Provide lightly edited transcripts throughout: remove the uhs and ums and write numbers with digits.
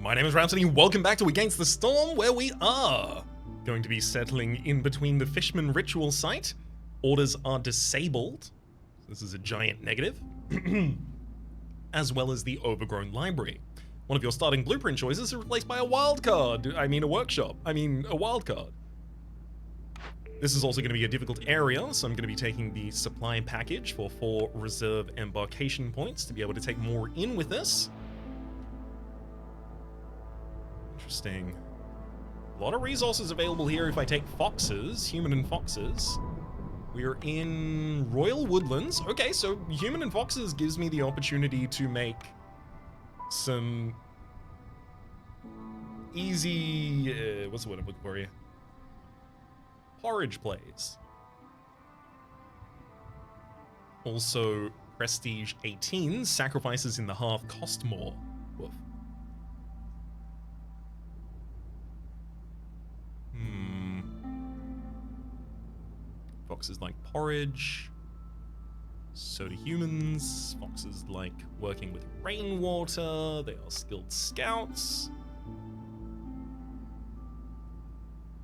My name is Rhapsody, welcome back to Against the Storm, where we are going to be settling in between the Fishmen ritual site. Orders are disabled. This is a giant negative. As well as the overgrown library. One of your starting blueprint choices is replaced by a wildcard. A workshop. A wildcard. This is also going to be a difficult area, so I'm going to be taking the supply package for 4 reserve embarkation points to be able to take more in with this. Interesting. A lot of resources available here if I take foxes, human and foxes. We're in Royal Woodlands. Okay, so human and foxes gives me the opportunity to make some easy, what's the word I'm looking for here? Porridge plays. Also, Prestige 18, sacrifices in the half cost more. Woof. Foxes like porridge. So do humans. Foxes like working with rainwater. They are skilled scouts.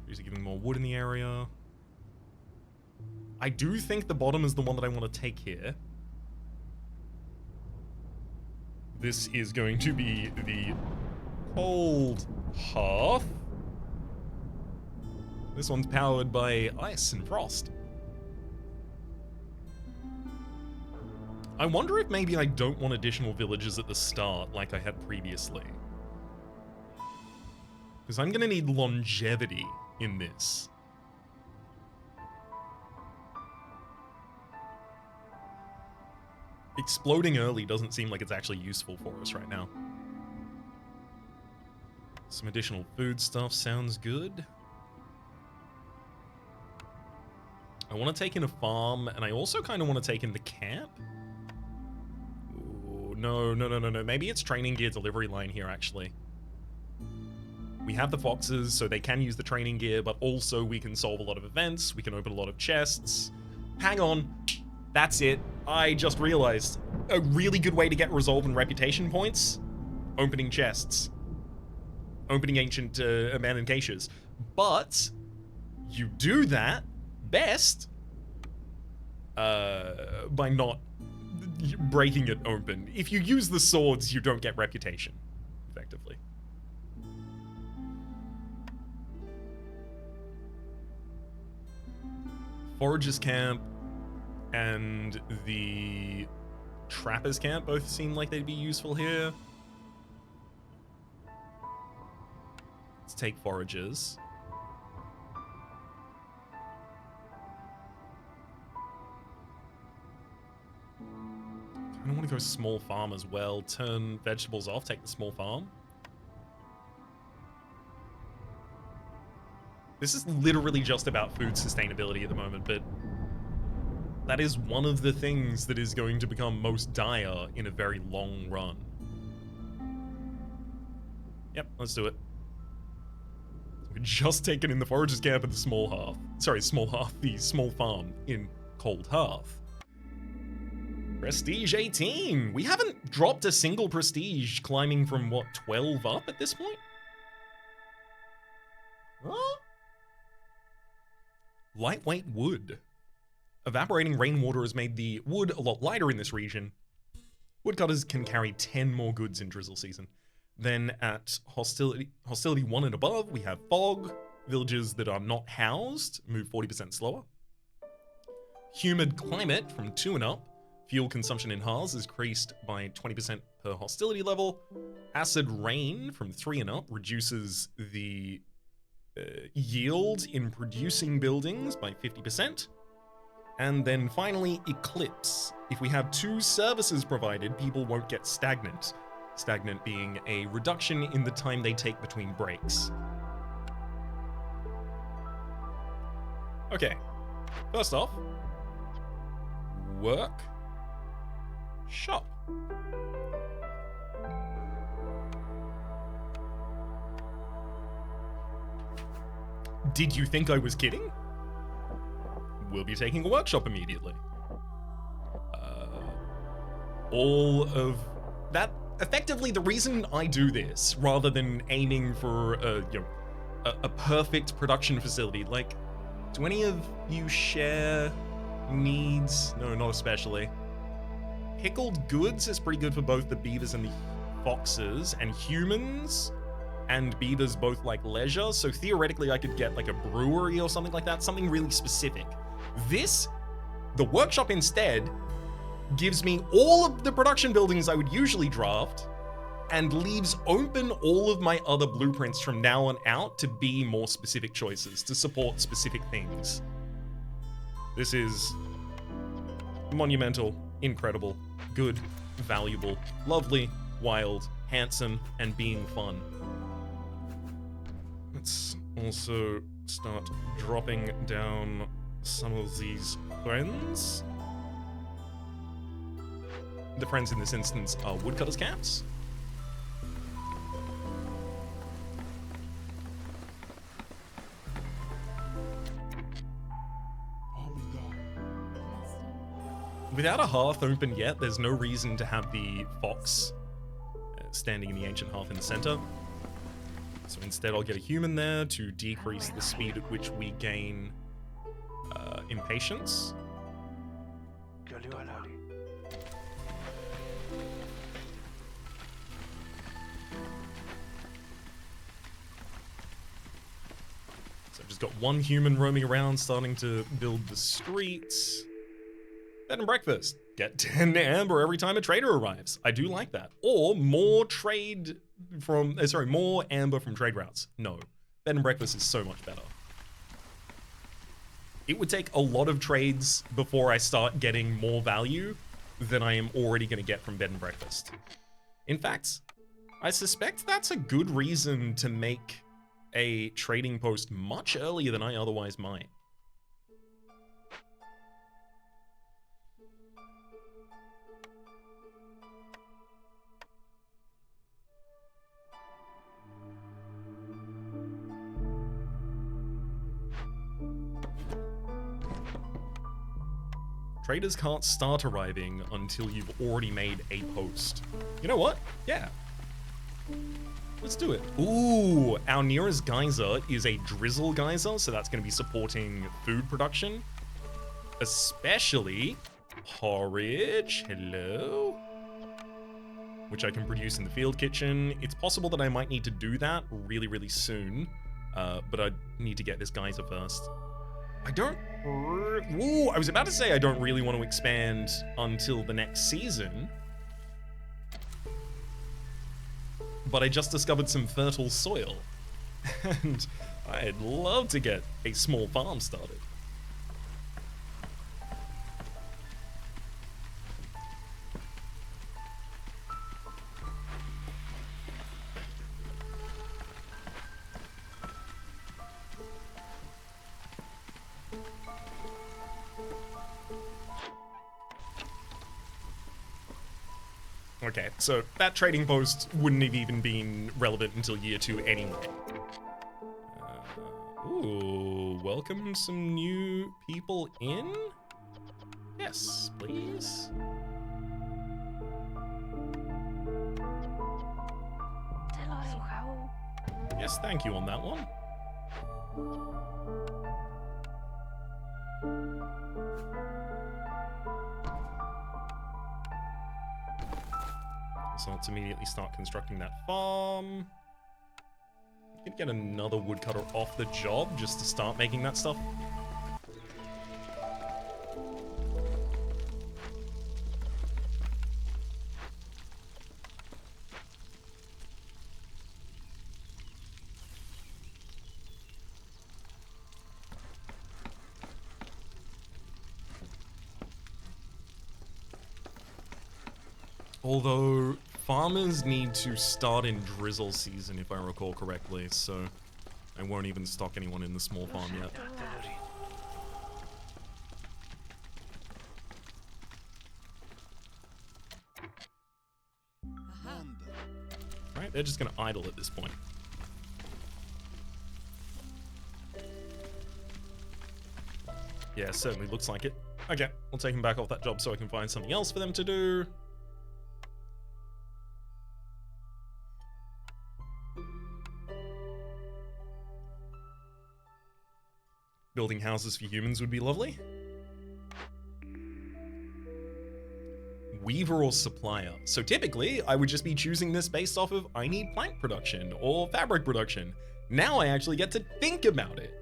Trees are giving more wood in the area. I do think the bottom is the one that I want to take here. This is going to be the cold hearth. This one's powered by ice and frost. I wonder if maybe I don't want additional villages at the start like I had previously. Because I'm going to need longevity in this. Exploding early doesn't seem like it's actually useful for us right now. Some additional food stuff sounds good. I want to take in a farm, and I also kind of want to take in the camp. Ooh, no. Maybe it's training gear delivery line here, actually. We have the foxes, so they can use the training gear, but also we can solve a lot of events. We can open a lot of chests. Hang on. That's it. I just realized a really good way to get resolve and reputation points. Opening chests. Opening ancient abandoned caches. But you do that best by not breaking it open. If you use the swords, you don't get reputation, effectively. Forager's Camp and the Trapper's Camp both seem like they'd be useful here. Let's take Foragers. I want to go small farm as well. Turn vegetables off, take the small farm. This is literally just about food sustainability at the moment, but that is one of the things that is going to become most dire in a very long run. Yep, let's do it. We're just taking in the Forager's Camp and the small hearth. Sorry, small hearth, the small farm in Cold Hearth. Prestige 18. We haven't dropped a single prestige climbing from, what, 12 up at this point? Huh? Lightweight wood. Evaporating rainwater has made the wood a lot lighter in this region. Woodcutters can carry 10 more goods in drizzle season. Then at hostility 1 and above, we have fog. Villages that are not housed move 40% slower. Humid climate from 2 and up. Fuel consumption in Haas is increased by 20% per hostility level. Acid rain from 3 and up reduces the yield in producing buildings by 50%. And then finally, eclipse. If we have 2 services provided, people won't get stagnant. Stagnant being a reduction in the time they take between breaks. Okay, first off, work. Shop. Did you think I was kidding? We'll be taking a workshop immediately. All of that effectively, the reason I do this, rather than aiming for a perfect production facility, like, do any of you share needs? No, not especially. Pickled goods is pretty good for both the beavers and the foxes, and humans and beavers both like leisure, so theoretically I could get like a brewery or something like that, something really specific. The workshop instead gives me all of the production buildings I would usually draft and leaves open all of my other blueprints from now on out to be more specific choices, to support specific things. This is monumental, incredible, good, valuable, lovely, wild, handsome, and being fun. Let's also start dropping down some of these friends. The friends in this instance are woodcutters' camps. Without a hearth open yet, there's no reason to have the fox standing in the ancient hearth in the center. So instead I'll get a human there to decrease the speed at which we gain impatience. So I've just got one human roaming around, starting to build the streets. Bed and breakfast. Get 10 amber every time a trader arrives. I do like that. Or more more amber from trade routes. No, bed and breakfast is so much better. It would take a lot of trades before I start getting more value than I am already going to get from bed and breakfast. In fact, I suspect that's a good reason to make a trading post much earlier than I otherwise might. Traders can't start arriving until you've already made a post. You know what? Yeah. Let's do it. Ooh, our nearest geyser is a drizzle geyser, so that's going to be supporting food production. Especially porridge. Hello? Which I can produce in the field kitchen. It's possible that I might need to do that really, really soon. But I need to get this geyser first. Ooh, I was about to say I don't really want to expand until the next season. But I just discovered some fertile soil. And I'd love to get a small farm started. Okay, so that trading post wouldn't have even been relevant until year 2 anyway. Ooh, welcome some new people in? Yes, please. Yes, thank you on that one. So let's immediately start constructing that farm. We could get another woodcutter off the job just to start making that stuff. Although, farmers need to start in drizzle season, if I recall correctly, so I won't even stock anyone in the small farm yet. Right, they're just gonna idle at this point. Yeah, certainly looks like it. Okay, we'll take them back off that job so I can find something else for them to do. Building houses for humans would be lovely. Weaver or supplier. So typically, I would just be choosing this based off of I need plank production or fabric production. Now I actually get to think about it.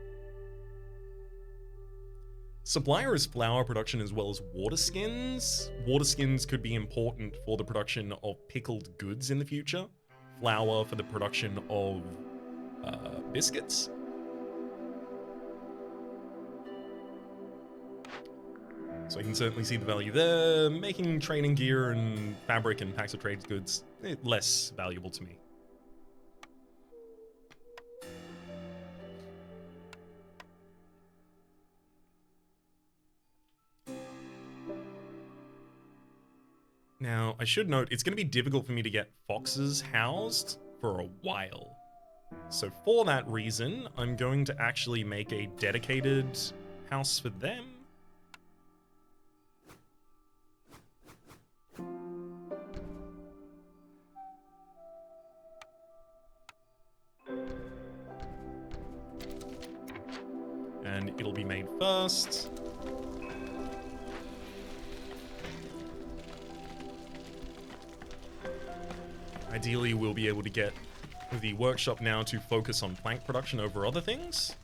Supplier is flour production as well as water skins. Water skins could be important for the production of pickled goods in the future. Flour for the production of biscuits. So I can certainly see the value there. Making training gear and fabric and packs of trade goods, less valuable to me. Now, I should note, it's going to be difficult for me to get foxes housed for a while. So for that reason, I'm going to actually make a dedicated house for them. And it'll be made first. Ideally, we'll be able to get the workshop now to focus on plank production over other things.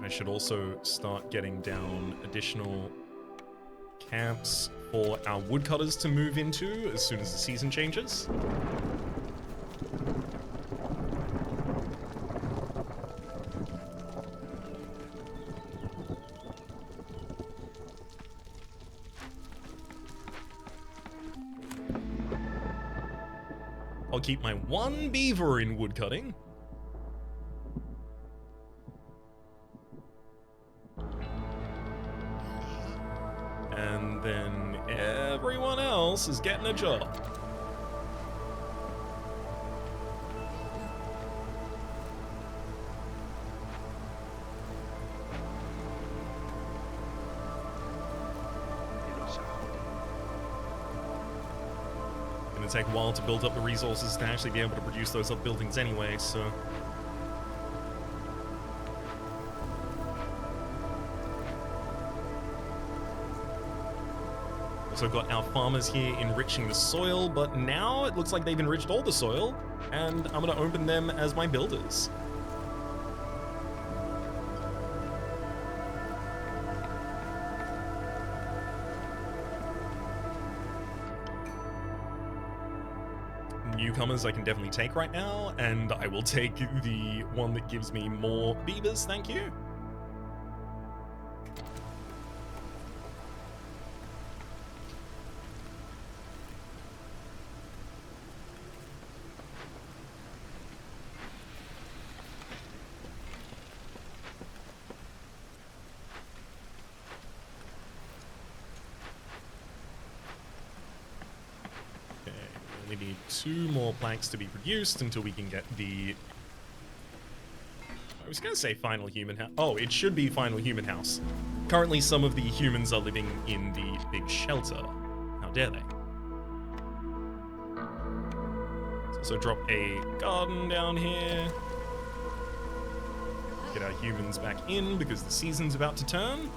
I should also start getting down additional camps for our woodcutters to move into as soon as the season changes. I'll keep my one beaver in woodcutting. And then everyone else is getting a job. Gonna take a while to build up the resources to actually be able to produce those other buildings anyway, so... Also got our farmers here enriching the soil, but now it looks like they've enriched all the soil, and I'm gonna open them as my builders. Newcomers I can definitely take right now, and I will take the one that gives me more beavers, thank you. We need 2 more planks to be produced until we can get the... I was going to say final human house. Oh, it should be final human house. Currently, some of the humans are living in the big shelter. How dare they? Let's also drop a garden down here. Get our humans back in because the season's about to turn.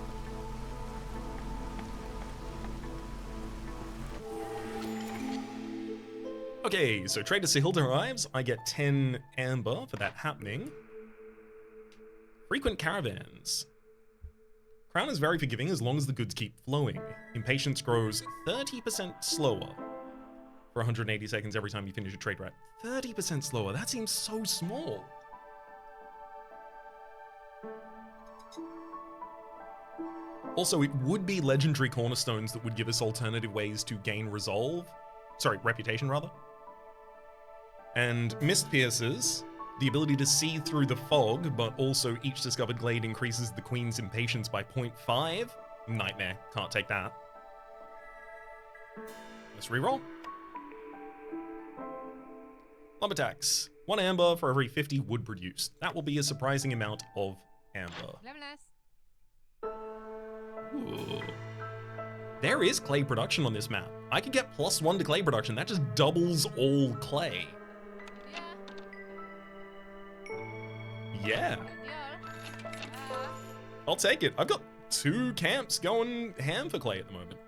Okay, so Trader Sahilda arrives. I get 10 amber for that happening. Frequent caravans. Crown is very forgiving as long as the goods keep flowing. Impatience grows 30% slower for 180 seconds every time you finish a trade route. 30% slower, that seems so small. Also, it would be legendary cornerstones that would give us alternative ways to gain reputation rather. And Mist Pierces, the ability to see through the fog, but also each discovered glade increases the queen's impatience by 0.5. Nightmare, can't take that. Let's reroll. Lumber tax, 1 amber for every 50 wood produced. That will be a surprising amount of amber. Ooh. There is clay production on this map. I could get +1 to clay production. That just doubles all clay. Yeah. I'll take it. I've got 2 camps going ham for clay at the moment.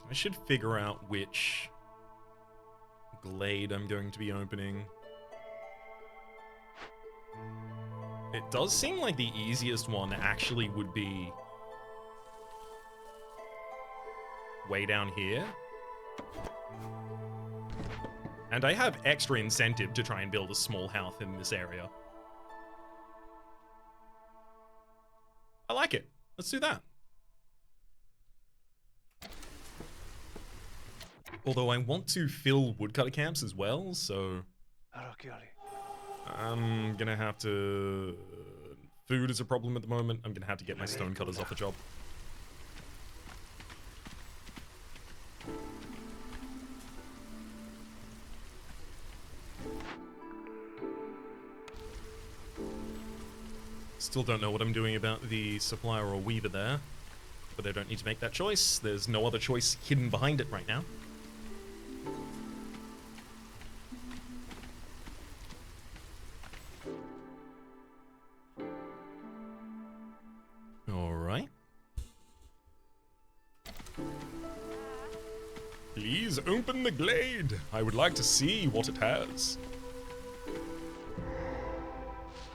I should figure out which glade I'm going to be opening. It does seem like the easiest one actually would be way down here. And I have extra incentive to try and build a small house in this area. I like it. Let's do that. Although I want to fill woodcutter camps as well, so I'm gonna have to... Food is a problem at the moment. I'm gonna have to get my stonecutters off the job. Still don't know what I'm doing about the supplier or weaver there, but I don't need to make that choice. There's no other choice hidden behind it right now. Alright. Please open the glade. I would like to see what it has.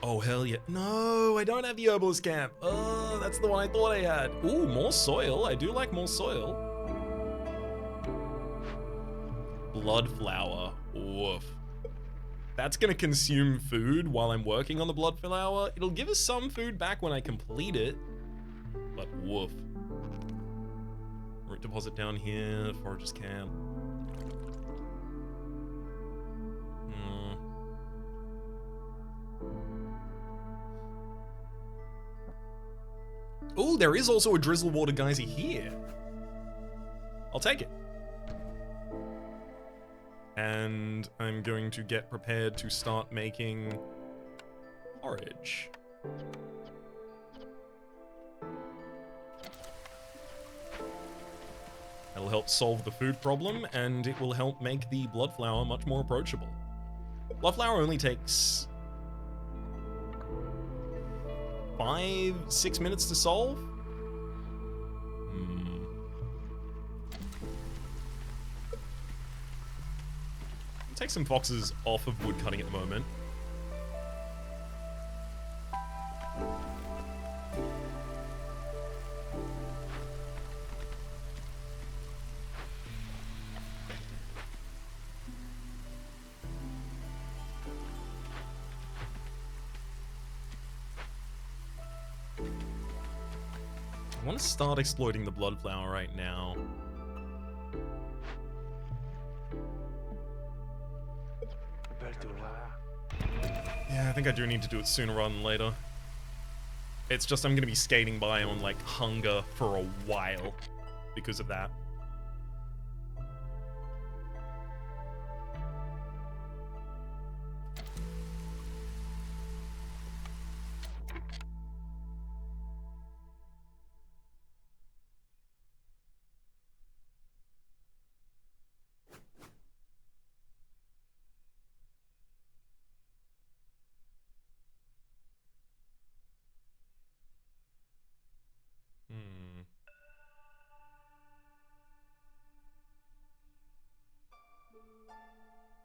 Oh, hell yeah. No, I don't have the herbalist camp. Oh, that's the one I thought I had. Ooh, more soil. I do like more soil. Blood flower. Woof. That's gonna consume food while I'm working on the blood flower. It'll give us some food back when I complete it. But woof. Root deposit down here, forager's camp. Oh, there is also a drizzle water geyser here. I'll take it. And I'm going to get prepared to start making porridge. That'll help solve the food problem, and it will help make the blood flower much more approachable. Blood flower only takes 5-6 minutes to solve? I'll take some foxes off of wood cutting at the moment. I want to start exploiting the blood flower right now. Yeah, I think I do need to do it sooner rather than later. It's just I'm going to be skating by on, like, hunger for a while because of that.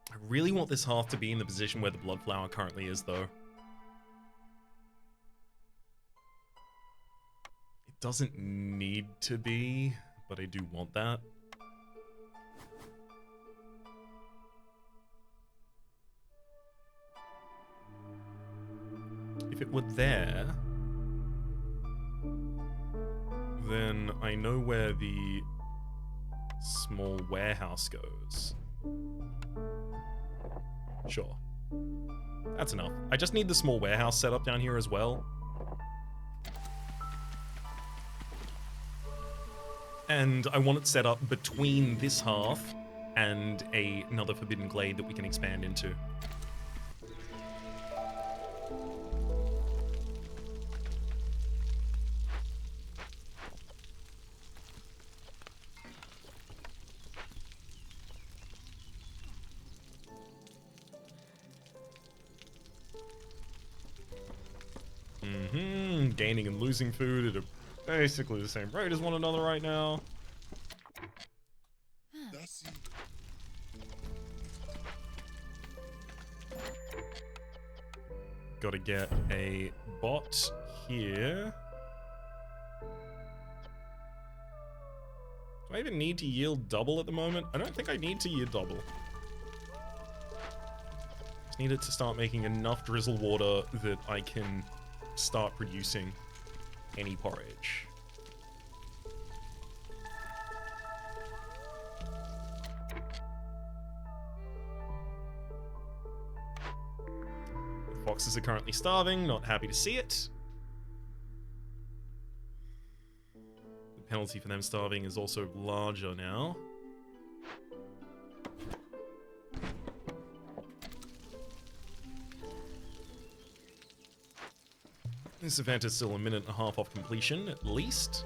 I really want this hearth to be in the position where the blood flower currently is, though. It doesn't need to be, but I do want that. If it were there, then I know where the small warehouse goes. Sure. That's enough. I just need the small warehouse set up down here as well. And I want it set up between this half and another forbidden glade that we can expand into. Gaining and losing food at basically the same rate as one another right now. Gotta get a bot here. Do I even need to yield double at the moment? I don't think I need to yield double. Just need it to start making enough drizzle water that I can start producing any porridge. The foxes are currently starving, not happy to see it. The penalty for them starving is also larger now. This event is still a minute and a half off completion, at least.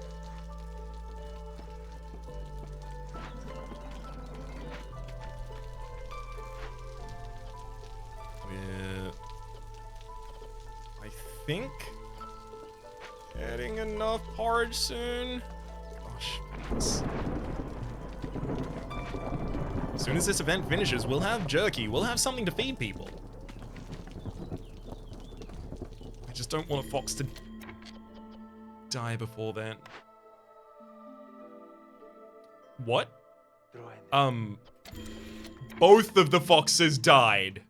We're, I think, getting enough porridge soon. Gosh, thanks. As soon as this event finishes, we'll have jerky. We'll have something to feed people. I just don't want a fox to die before then. What? Both of the foxes died.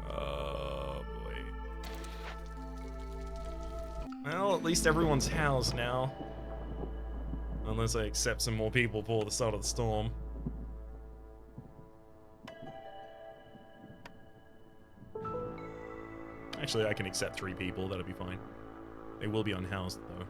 Oh, boy. Well, at least everyone's housed now. Unless I accept some more people before the start of the storm. Actually, I can accept 3 people, that'll be fine. They will be unhoused, though.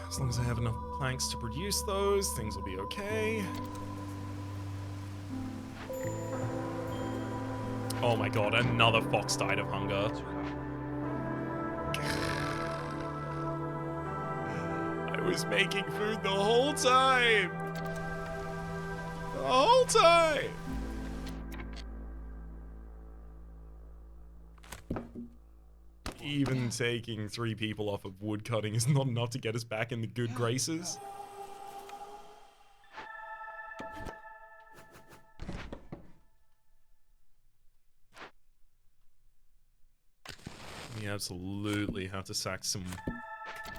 As long as I have enough planks to produce those, things will be okay. Oh my god, another fox died of hunger. I was making food the whole time! The whole time! Even taking 3 people off of wood cutting is not enough to get us back in the good graces. We absolutely have to sack some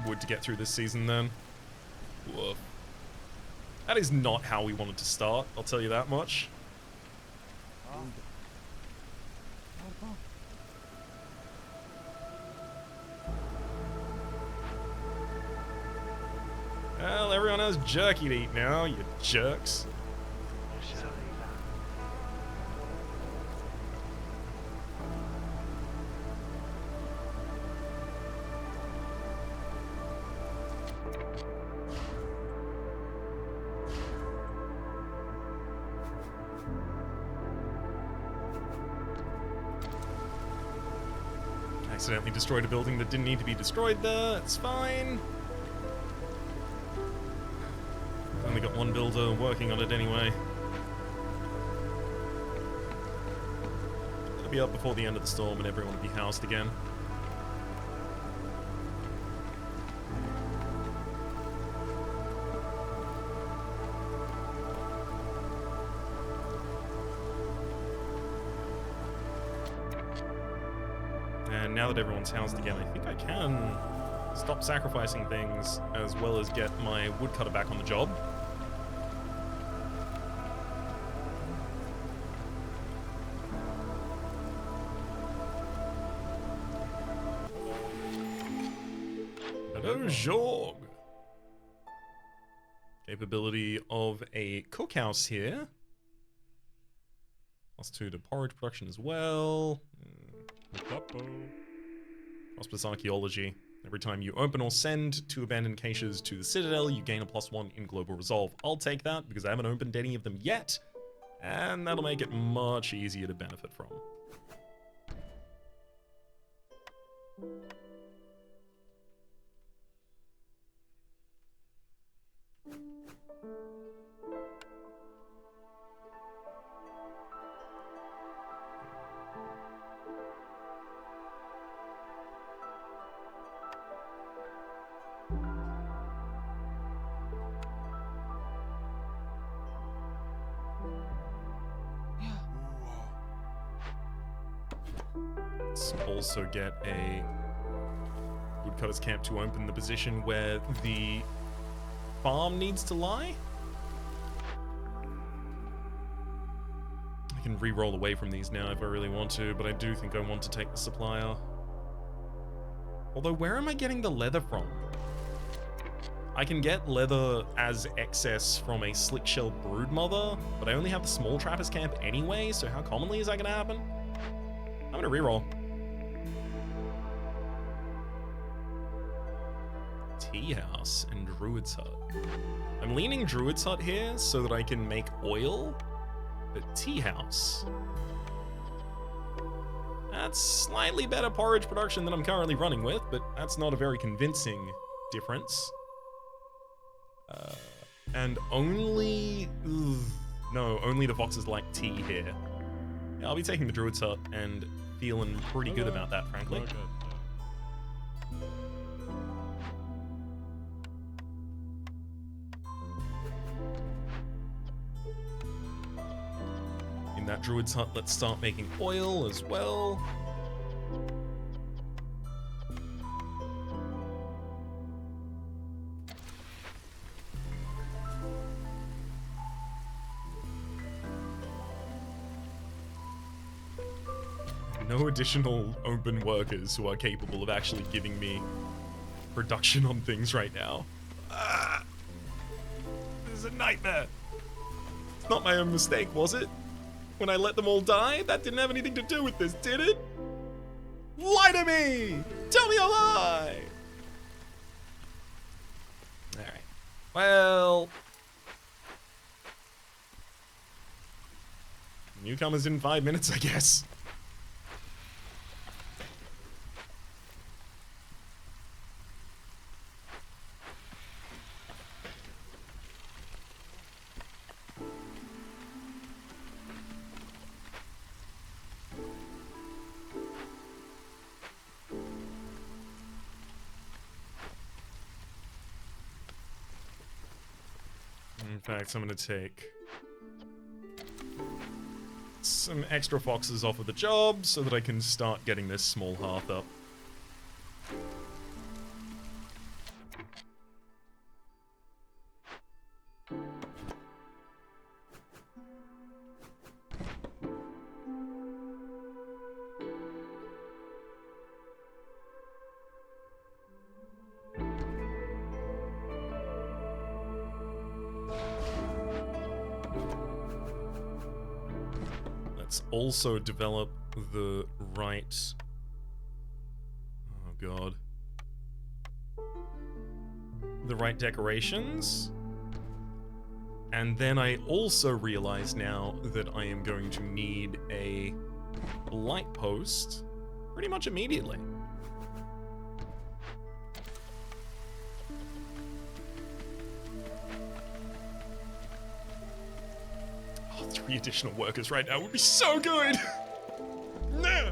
wood to get through this season then. Woof. That is not how we wanted to start, I'll tell you that much. Well, everyone has jerky to eat now, you jerks. Accidentally destroyed a building that didn't need to be destroyed there, it's fine. Only got 1 builder working on it anyway. It'll be up before the end of the storm and everyone will be housed again. And now that everyone's housed again, I think I can stop sacrificing things as well as get my woodcutter back on the job. Hello, Jorg. Capability of a cookhouse here. +2 to porridge production as well. Hospice archaeology. Every time you open or send 2 abandoned caches to the Citadel, you gain a +1 in global resolve. I'll take that because I haven't opened any of them yet, and that'll make it much easier to benefit from. Let's also get a woodcutter's camp to open the position where the farm needs to lie. I can re-roll away from these now if I really want to, but I do think I want to take the supplier. Although, where am I getting the leather from? I can get leather as excess from a slick-shell broodmother, but I only have the small trapper's camp anyway, so how commonly is that gonna happen? I'm gonna re-roll. Tea house and Druid's hut. I'm leaning Druid's hut here so that I can make oil, but tea house. That's slightly better porridge production than I'm currently running with, but that's not a very convincing difference. And only... no, only the foxes like tea here. Yeah, I'll be taking the Druid's hut and feeling pretty good about that, frankly. In that Druid's hut, let's start making oil as well. No additional open workers who are capable of actually giving me production on things right now. This is a nightmare. It's not my own mistake, was it? When I let them all die? That didn't have anything to do with this, did it? Lie to me! Tell me a lie! Alright. Well... newcomers in 5 minutes, I guess. In fact, I'm going to take some extra foxes off of the job so that I can start getting this small hearth up. Also develop the right... oh god. The right decorations. And then I also realize now that I am going to need a light post pretty much immediately. Oh, 3 additional workers right now would be so good! No!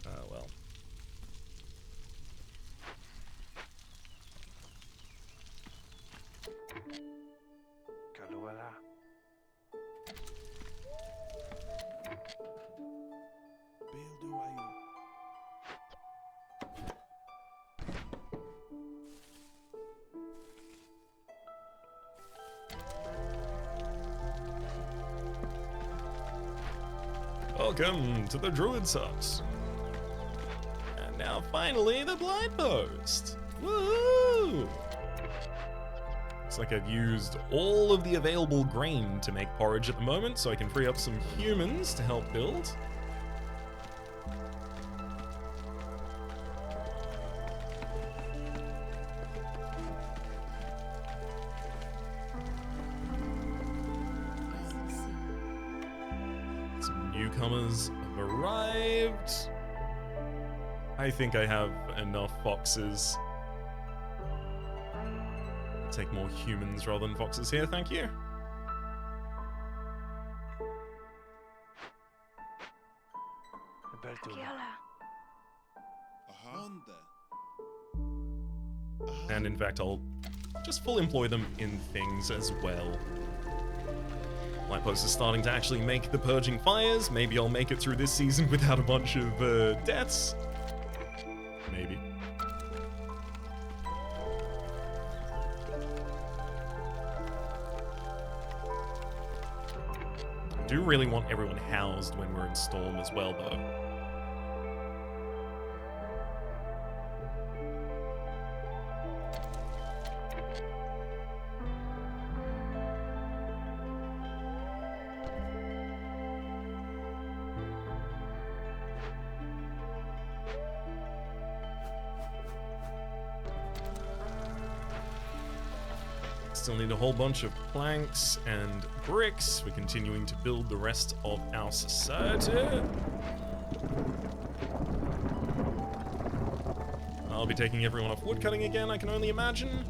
Oh well. Welcome to the Druid's Hut. And now finally the blind post. Woohoo! Looks like I've used all of the available grain to make porridge at the moment, so I can free up some humans to help build. Some newcomers have arrived. I think I have enough foxes. I'll take more humans rather than foxes here, thank you. And in fact, I'll just full employ them in things as well. My post is starting to actually make the purging fires. Maybe I'll make it through this season without a bunch of deaths. Maybe. I do really want everyone housed when we're in Storm as well, though. Still need a whole bunch of planks and bricks. We're continuing to build the rest of our society. I'll be taking everyone off woodcutting again, I can only imagine.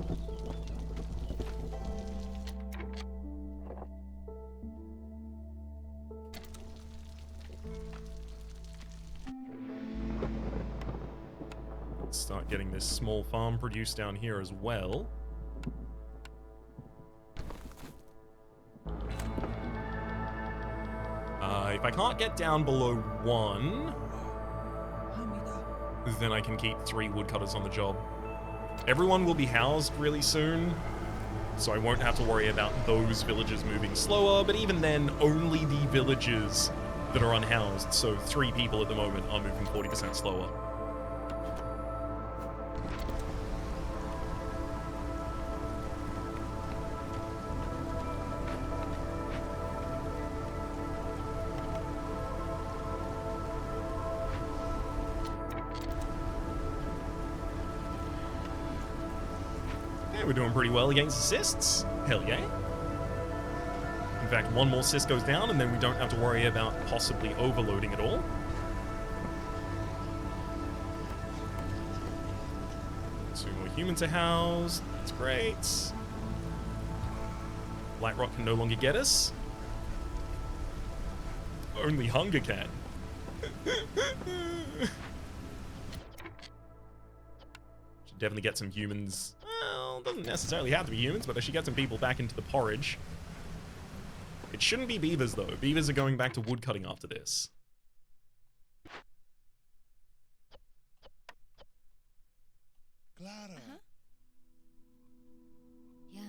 Let's start getting this small farm produced down here as well. If I can't get down below 1, then I can keep 3 woodcutters on the job. Everyone will be housed really soon, so I won't have to worry about those villages moving slower, but even then, only the villages that are unhoused, so 3 people at the moment, are moving 40% slower. We're doing pretty well against assists. Hell yeah. In fact, 1 more assist goes down, and then we don't have to worry about possibly overloading at all. 2 more humans are housed. That's great. Light Rock can no longer get us. Only hunger can. Should definitely get some humans. Well, doesn't necessarily have to be humans, but I should get some people back into the porridge. It shouldn't be beavers, though. Beavers are going back to woodcutting after this. Claro. Yeah.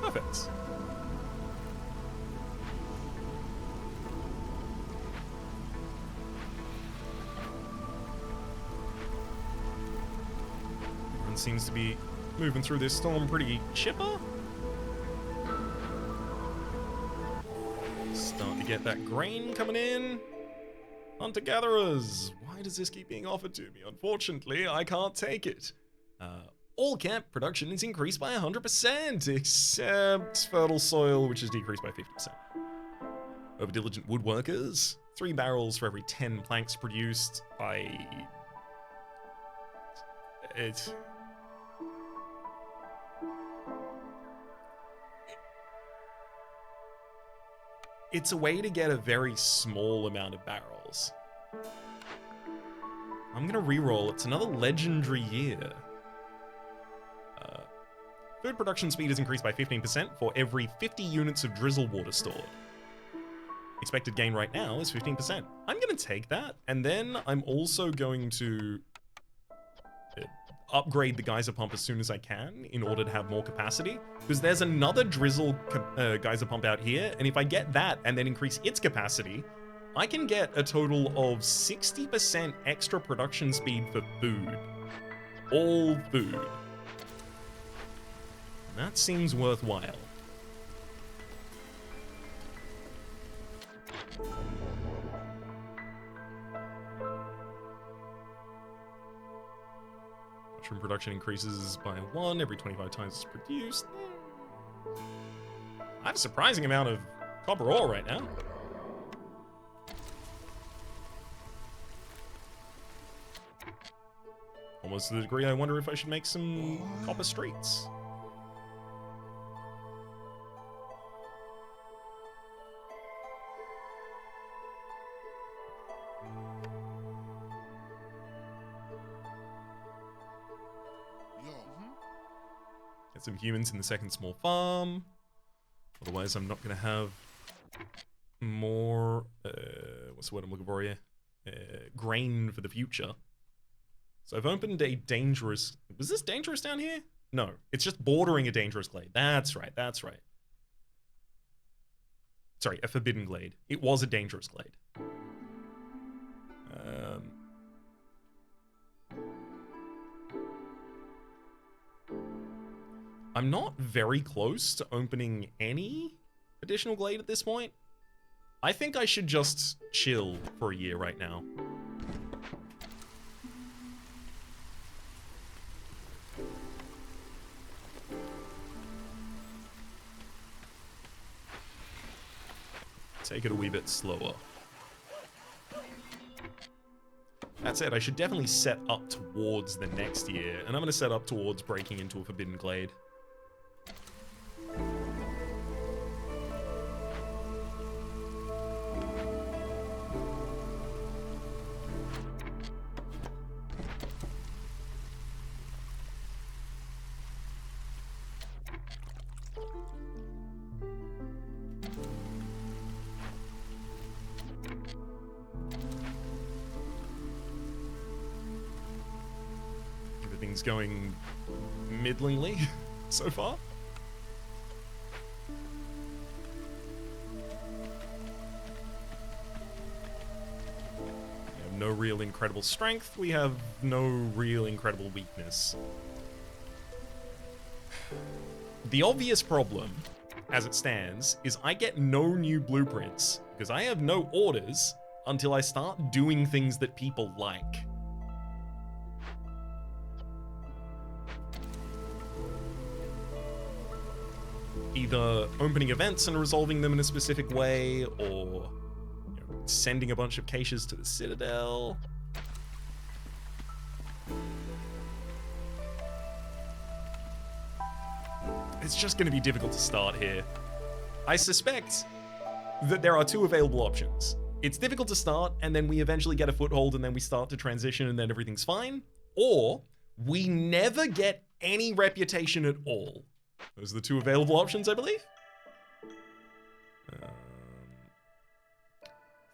Perfect. Everyone seems to be moving through this storm pretty chipper. Starting to get that grain coming in. Hunter-gatherers. Why does this keep being offered to me? Unfortunately, I can't take it. All camp production is increased by 100%, except fertile soil, which is decreased by 50%. Over diligent woodworkers, 3 barrels for every 10 planks produced. It's a way to get a very small amount of barrels. I'm gonna reroll. It's another legendary year. Food production speed is increased by 15% for every 50 units of drizzle water stored. expected gain right now is 15%. I'm going to take that, and then I'm also going to upgrade the geyser pump as soon as I can in order to have more capacity, because there's another drizzle geyser pump out here, and if I get that and then increase its capacity, I can get a total of 60% extra production speed for food. All food. That seems worthwhile. Mushroom production increases by 1 every 25 times it's produced. I have a surprising amount of copper ore right now. Almost to the degree I wonder if I should make some copper streets. Get some humans in the second small farm. Otherwise, I'm not going to have more, what's the word I'm looking for here? Grain for the future. So I've opened a dangerous... Was this dangerous down here? No, it's just bordering a dangerous glade. That's right, that's right. Sorry, a forbidden glade. It was a dangerous glade. I'm not very close to opening any additional glade at this point. I think I should just chill for a year right now. Take it a wee bit slower. That said, I should definitely set up towards the next year, and I'm going to set up towards breaking into a forbidden glade. Everything's going middlingly so far. We have no real incredible strength. We have no real incredible weakness. The obvious problem, as it stands, is I get no new blueprints because I have no orders until I start doing things that people like. Either opening events and resolving them in a specific way, or sending a bunch of caches to the Citadel. It's just going to be difficult to start here. I suspect that there are two available options. It's difficult to start, and then we eventually get a foothold, and then we start to transition, and then everything's fine. Or we never get any reputation at all. Those are the two available options, I believe.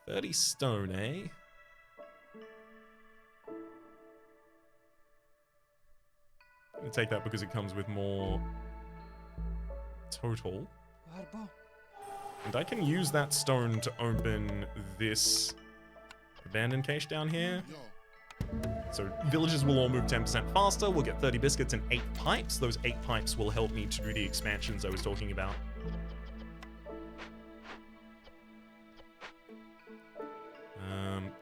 30 stone, eh? I'm gonna take that because it comes with more total. And I can use that stone to open this abandoned cache down here. So villagers will all move 10% faster, we'll get 30 biscuits and 8 pipes. Those 8 pipes will help me to do the expansions I was talking about.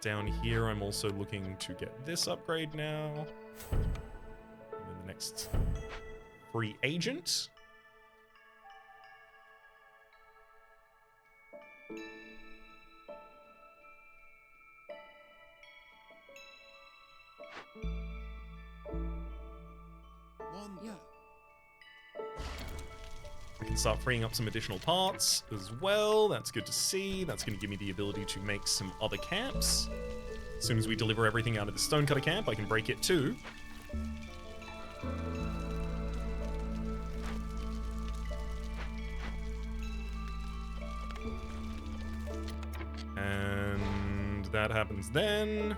Down here I'm also looking to get this upgrade now. And then the next free agent. I can start freeing up some additional parts as well. That's good to see. That's going to give me the ability to make some other camps. As soon as we deliver everything out of the stonecutter camp, I can break it too. that happens then.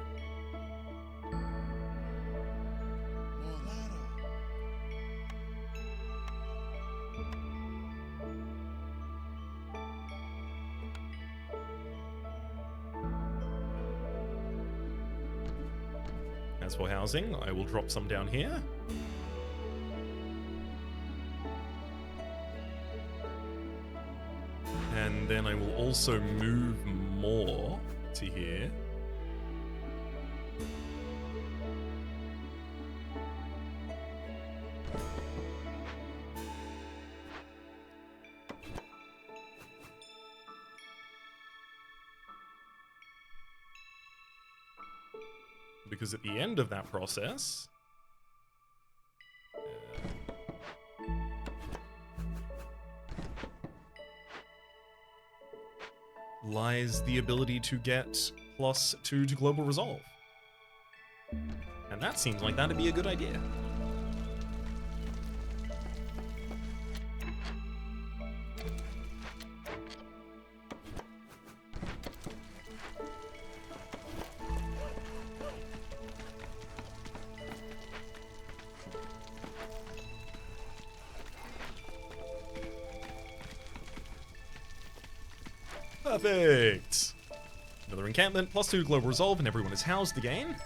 More ladder. As for housing, I will drop some down here. And then I will also move more to here. Because at the end of that process, lies the ability to get +2 to global resolve. And that seems like that'd be a good idea. Perfect! Another encampment, +2 global resolve, and everyone is housed again.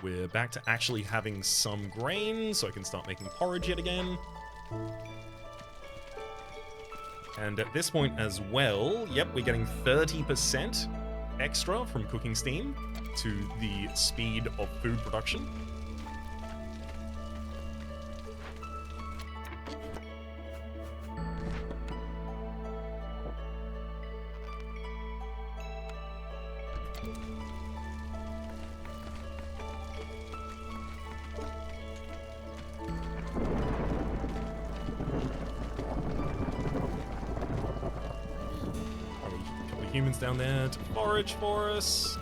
We're back to actually having some grain, so I can start making porridge yet again. And at this point as well, yep, we're getting 30% extra from cooking steam to the speed of food production. Humans down there to forage for us.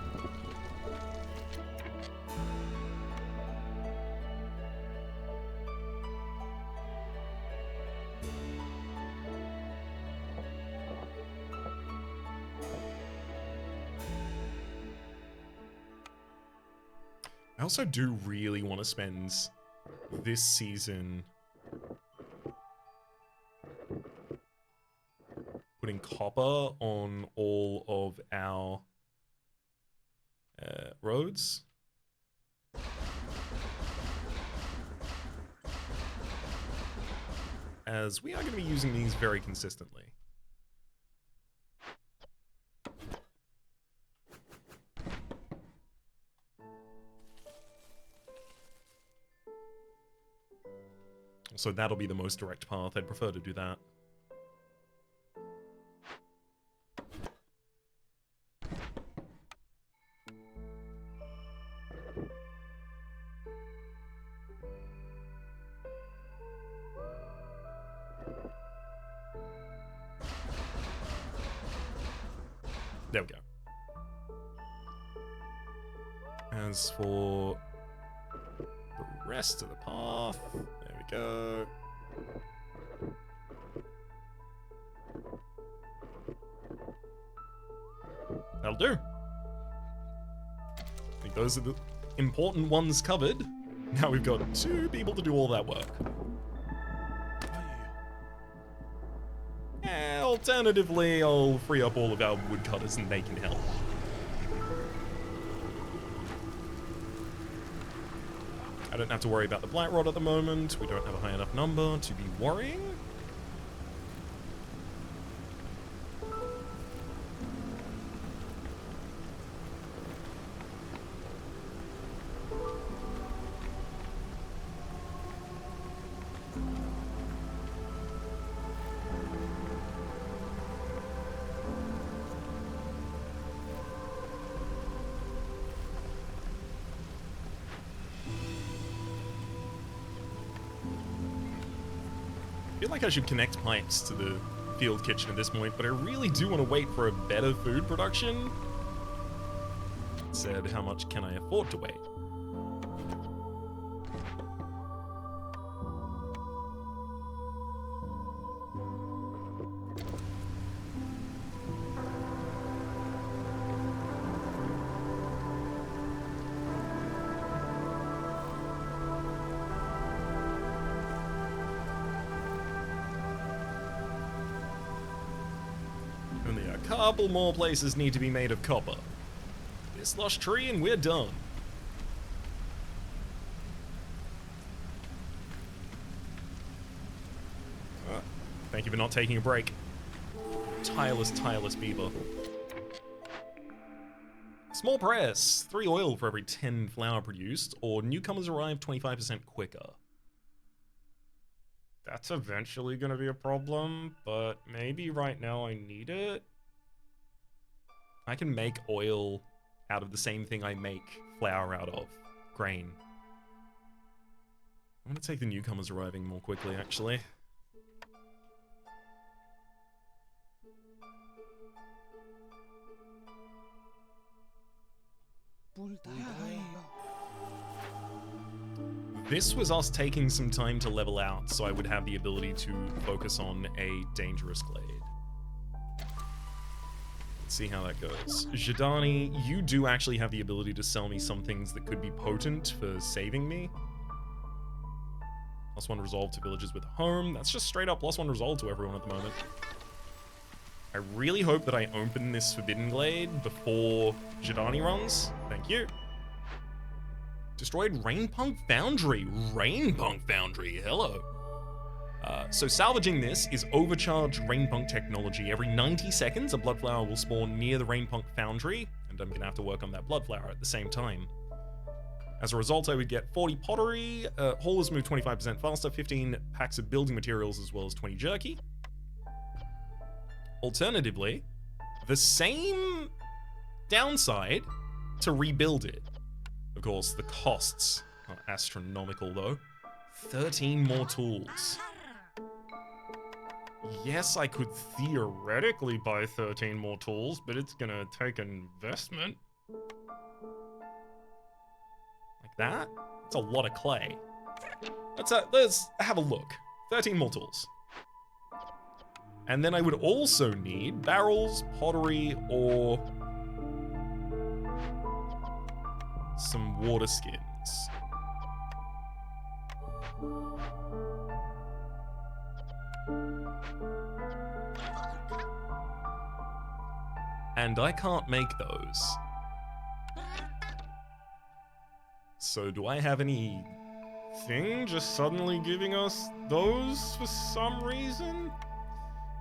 I also do really want to spend this season putting copper on all of our roads. As we are going to be using these very consistently. So that'll be the most direct path. I'd prefer to do that. There we go. As for the rest of the path, there we go. That'll do. I think those are the important ones covered. Now we've got 2 people to do all that work. Alternatively, I'll free up all of our woodcutters and they can help. I don't have to worry about the blight rot at the moment. We don't have a high enough number to be worrying. I feel like I should connect pipes to the field kitchen at this point, but I really do want to wait for a better food production. Said, how much can I afford to wait? A couple more places need to be made of copper. This lush tree and we're done. Thank you for not taking a break. Tireless, tireless beaver. Small press. 3 oil for every 10 flour produced, or newcomers arrive 25% quicker. That's eventually going to be a problem, but maybe right now I need it. I can make oil out of the same thing I make flour out of. Grain. I'm going to take the newcomers arriving more quickly, actually. This was us taking some time to level out, so I would have the ability to focus on a dangerous glade. Let's see how that goes. Jadani, you do actually have the ability to sell me some things that could be potent for saving me. +1 resolve to villagers with a home. That's just straight up +1 resolve to everyone at the moment. I really hope that I open this Forbidden Glade before Jadani runs. Thank you. Destroyed Rainpunk Foundry. Rainpunk Foundry, hello. So salvaging this is overcharged Rainpunk technology. Every 90 seconds, a blood flower will spawn near the Rainpunk Foundry, and I'm gonna have to work on that blood flower at the same time. As a result, I would get 40 pottery, haulers move 25% faster, 15 packs of building materials, as well as 20 jerky. Alternatively, the same downside to rebuild it. Of course, the costs are astronomical though. 13 more tools. Yes, I could theoretically buy 13 more tools, but it's gonna take an investment. Like that? That's a lot of clay. Let's have a look. 13 more tools. And then I would also need barrels, pottery, or some water skins. And I can't make those. So do I have any thing just suddenly giving us those for some reason?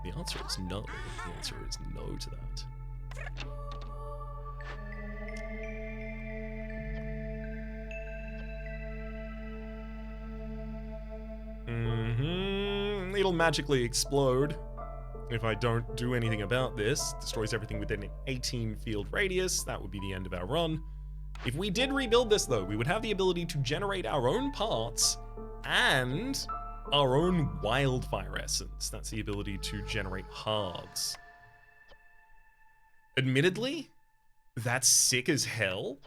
The answer is no. The answer is no to that. It'll magically explode if I don't do anything about this. Destroys everything within an 18 field radius. That would be the end of our run. If we did rebuild this though, we would have the ability to generate our own parts and our own wildfire essence. That's the ability to generate halves. Admittedly, that's sick as hell.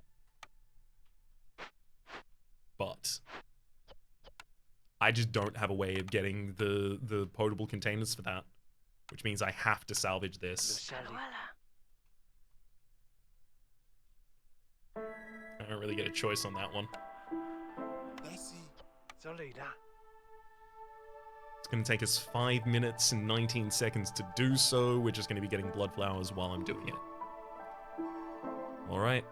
But I just don't have a way of getting the potable containers for that, which means I have to salvage this. I don't really get a choice on that one. It's going to take us 5 minutes and 19 seconds to do so. We're just going to be getting blood flowers while I'm doing it. All right.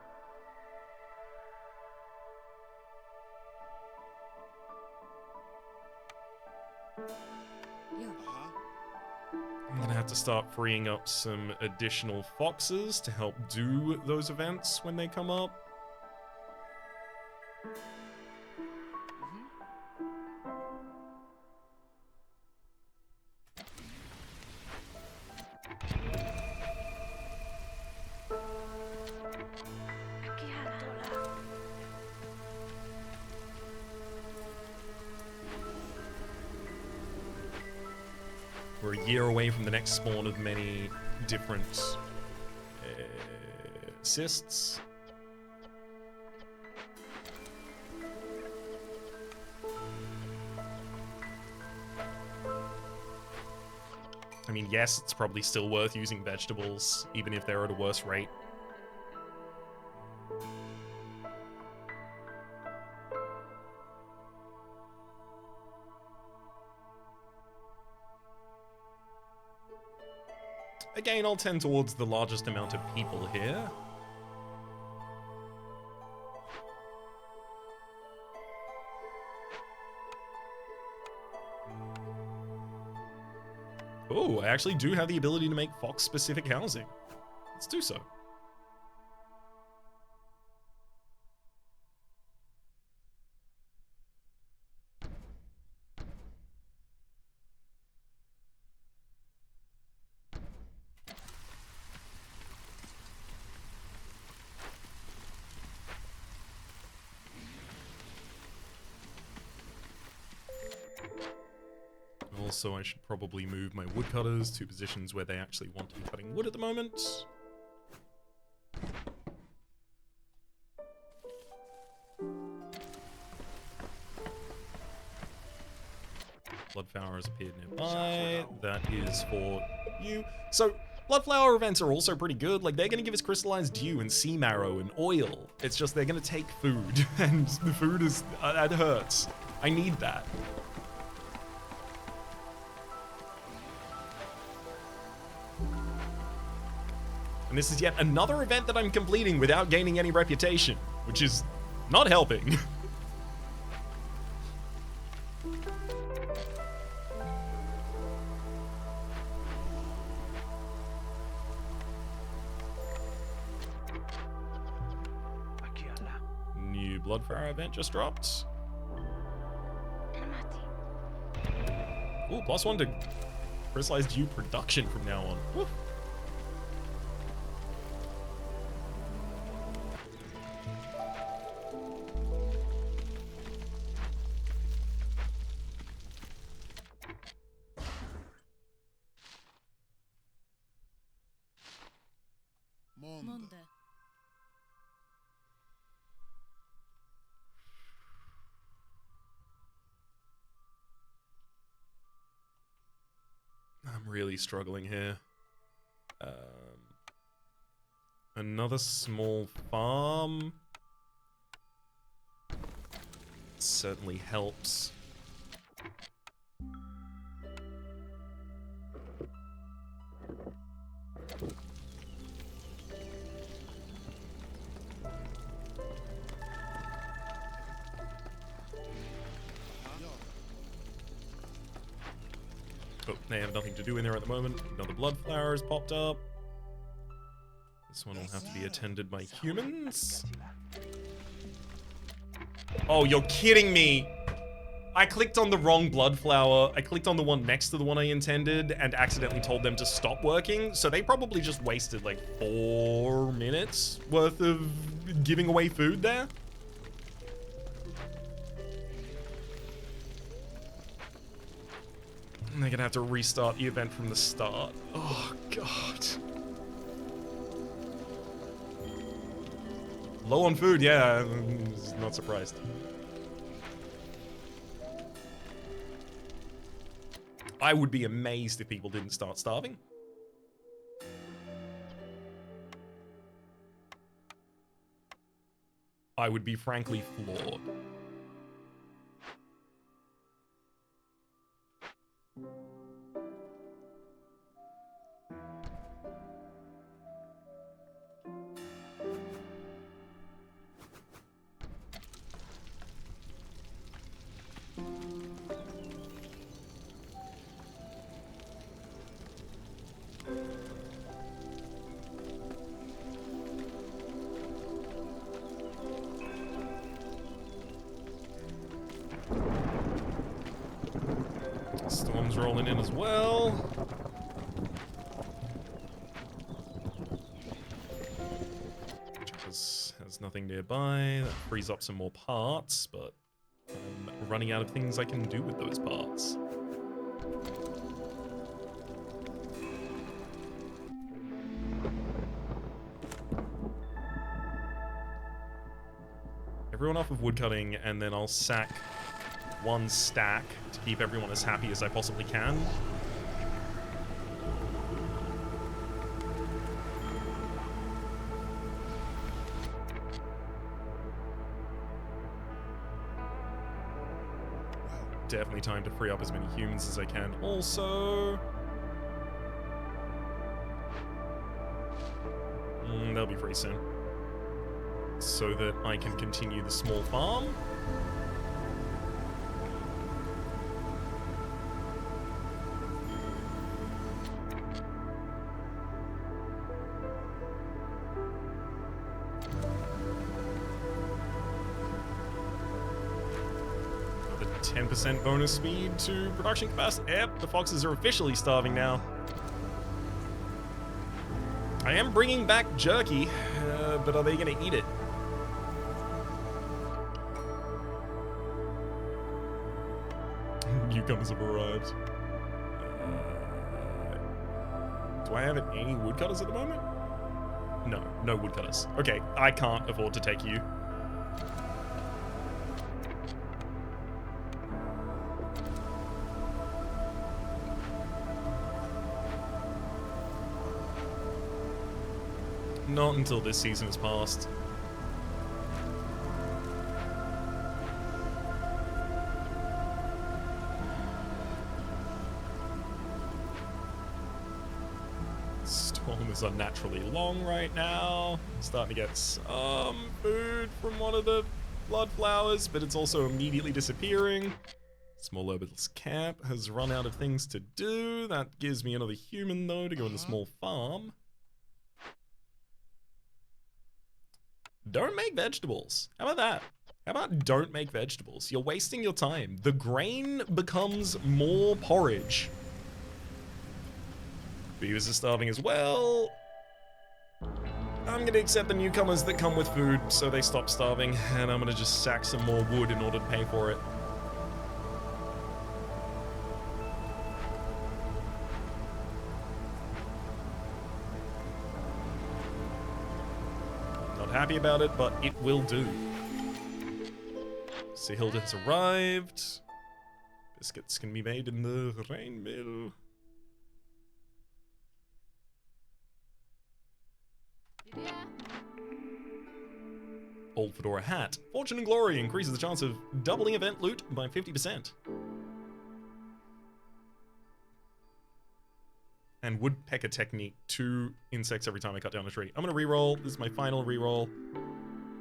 I'm going to have to start freeing up some additional foxes to help do those events when they come up. We're a year away from the next spawn of many different cysts. I mean, yes, it's probably still worth using vegetables, even if they're at a worse rate. Again, I'll tend towards the largest amount of people here. Oh, I actually do have the ability to make fox-specific housing. Let's do so. Also, I should probably move my woodcutters to positions where they actually want to be cutting wood at the moment. Bloodflower has appeared nearby. That is for you. So, Bloodflower events are also pretty good. Like, they're going to give us crystallized dew and sea marrow and oil. It's just they're going to take food, and the food is... that hurts. I need that. And this is yet another event that I'm completing without gaining any reputation, which is not helping. New Bloodflower event just dropped. Ooh, +1 to crystallized dew production from now on. Woo. Monde. I'm really struggling here. Another small farm certainly helps. Oh, they have nothing to do in there at the moment. Another Bloodflower has popped up. This one will have to be attended by humans. Oh, you're kidding me! I clicked on the wrong Bloodflower. I clicked on the one next to the one I intended and accidentally told them to stop working. So they probably just wasted like 4 minutes worth of giving away food there. And they're gonna have to restart the event from the start. Oh, God. Low on food, yeah, I'm not surprised. I would be amazed if people didn't start starving. I would be frankly floored. Storm's rolling in as well. Has nothing nearby. That frees up some more parts, but I'm running out of things I can do with those parts. Everyone off of woodcutting, and then I'll sack 1 stack to keep everyone as happy as I possibly can. Definitely time to free up as many humans as I can. Also, They'll be free soon. So that I can continue the small farm. The 10% bonus speed to production capacity. Yep, the foxes are officially starving now. I am bringing back jerky, but are they going to eat it? Newcomers have arrived. Do I have any woodcutters at the moment? No, no woodcutters. Okay, I can't afford to take you. Not until this season has passed. Storm is unnaturally long right now. Starting to get some food from one of the blood flowers, but it's also immediately disappearing. Small Orbital's camp has run out of things to do. That gives me another human, though, to go in the small farm. Don't make vegetables. How about that? How about don't make vegetables? You're wasting your time. The grain becomes more porridge. Beavers are starving as well. I'm gonna accept the newcomers that come with food so they stop starving, and I'm gonna just sack some more wood in order to pay for it. Happy about it, but it will do. Sihilda has arrived. Biscuits can be made in the rain mill. Old fedora hat. Fortune and glory increases the chance of doubling event loot by 50%. And woodpecker technique, 2 insects every time I cut down a tree. I'm gonna reroll. This is my final reroll.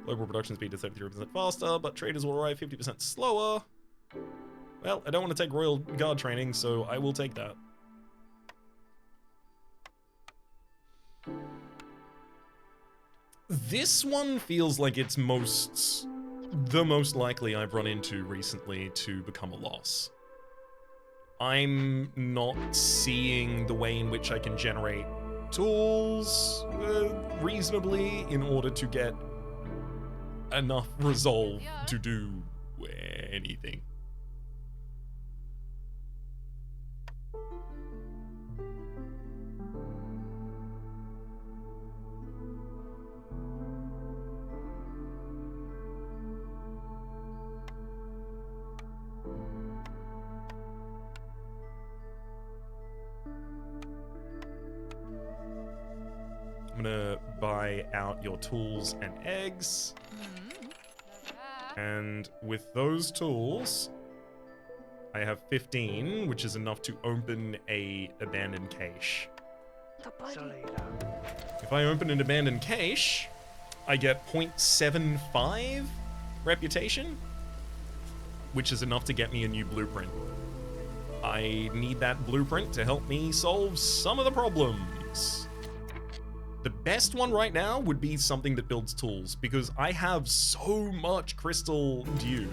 Global production speed is 33% faster, but traders will arrive 50% slower. Well, I don't want to take Royal Guard training, so I will take that. This one feels like it's the most likely I've run into recently to become a loss. I'm not seeing the way in which I can generate tools reasonably in order to get enough resolve to do anything. I'm gonna buy out your tools and eggs. And with those tools, I have 15, which is enough to open a abandoned cache. If I open an abandoned cache, I get 0.75 reputation, which is enough to get me a new blueprint. I need that blueprint to help me solve some of the problems. The best one right now would be something that builds tools, because I have so much crystal dew.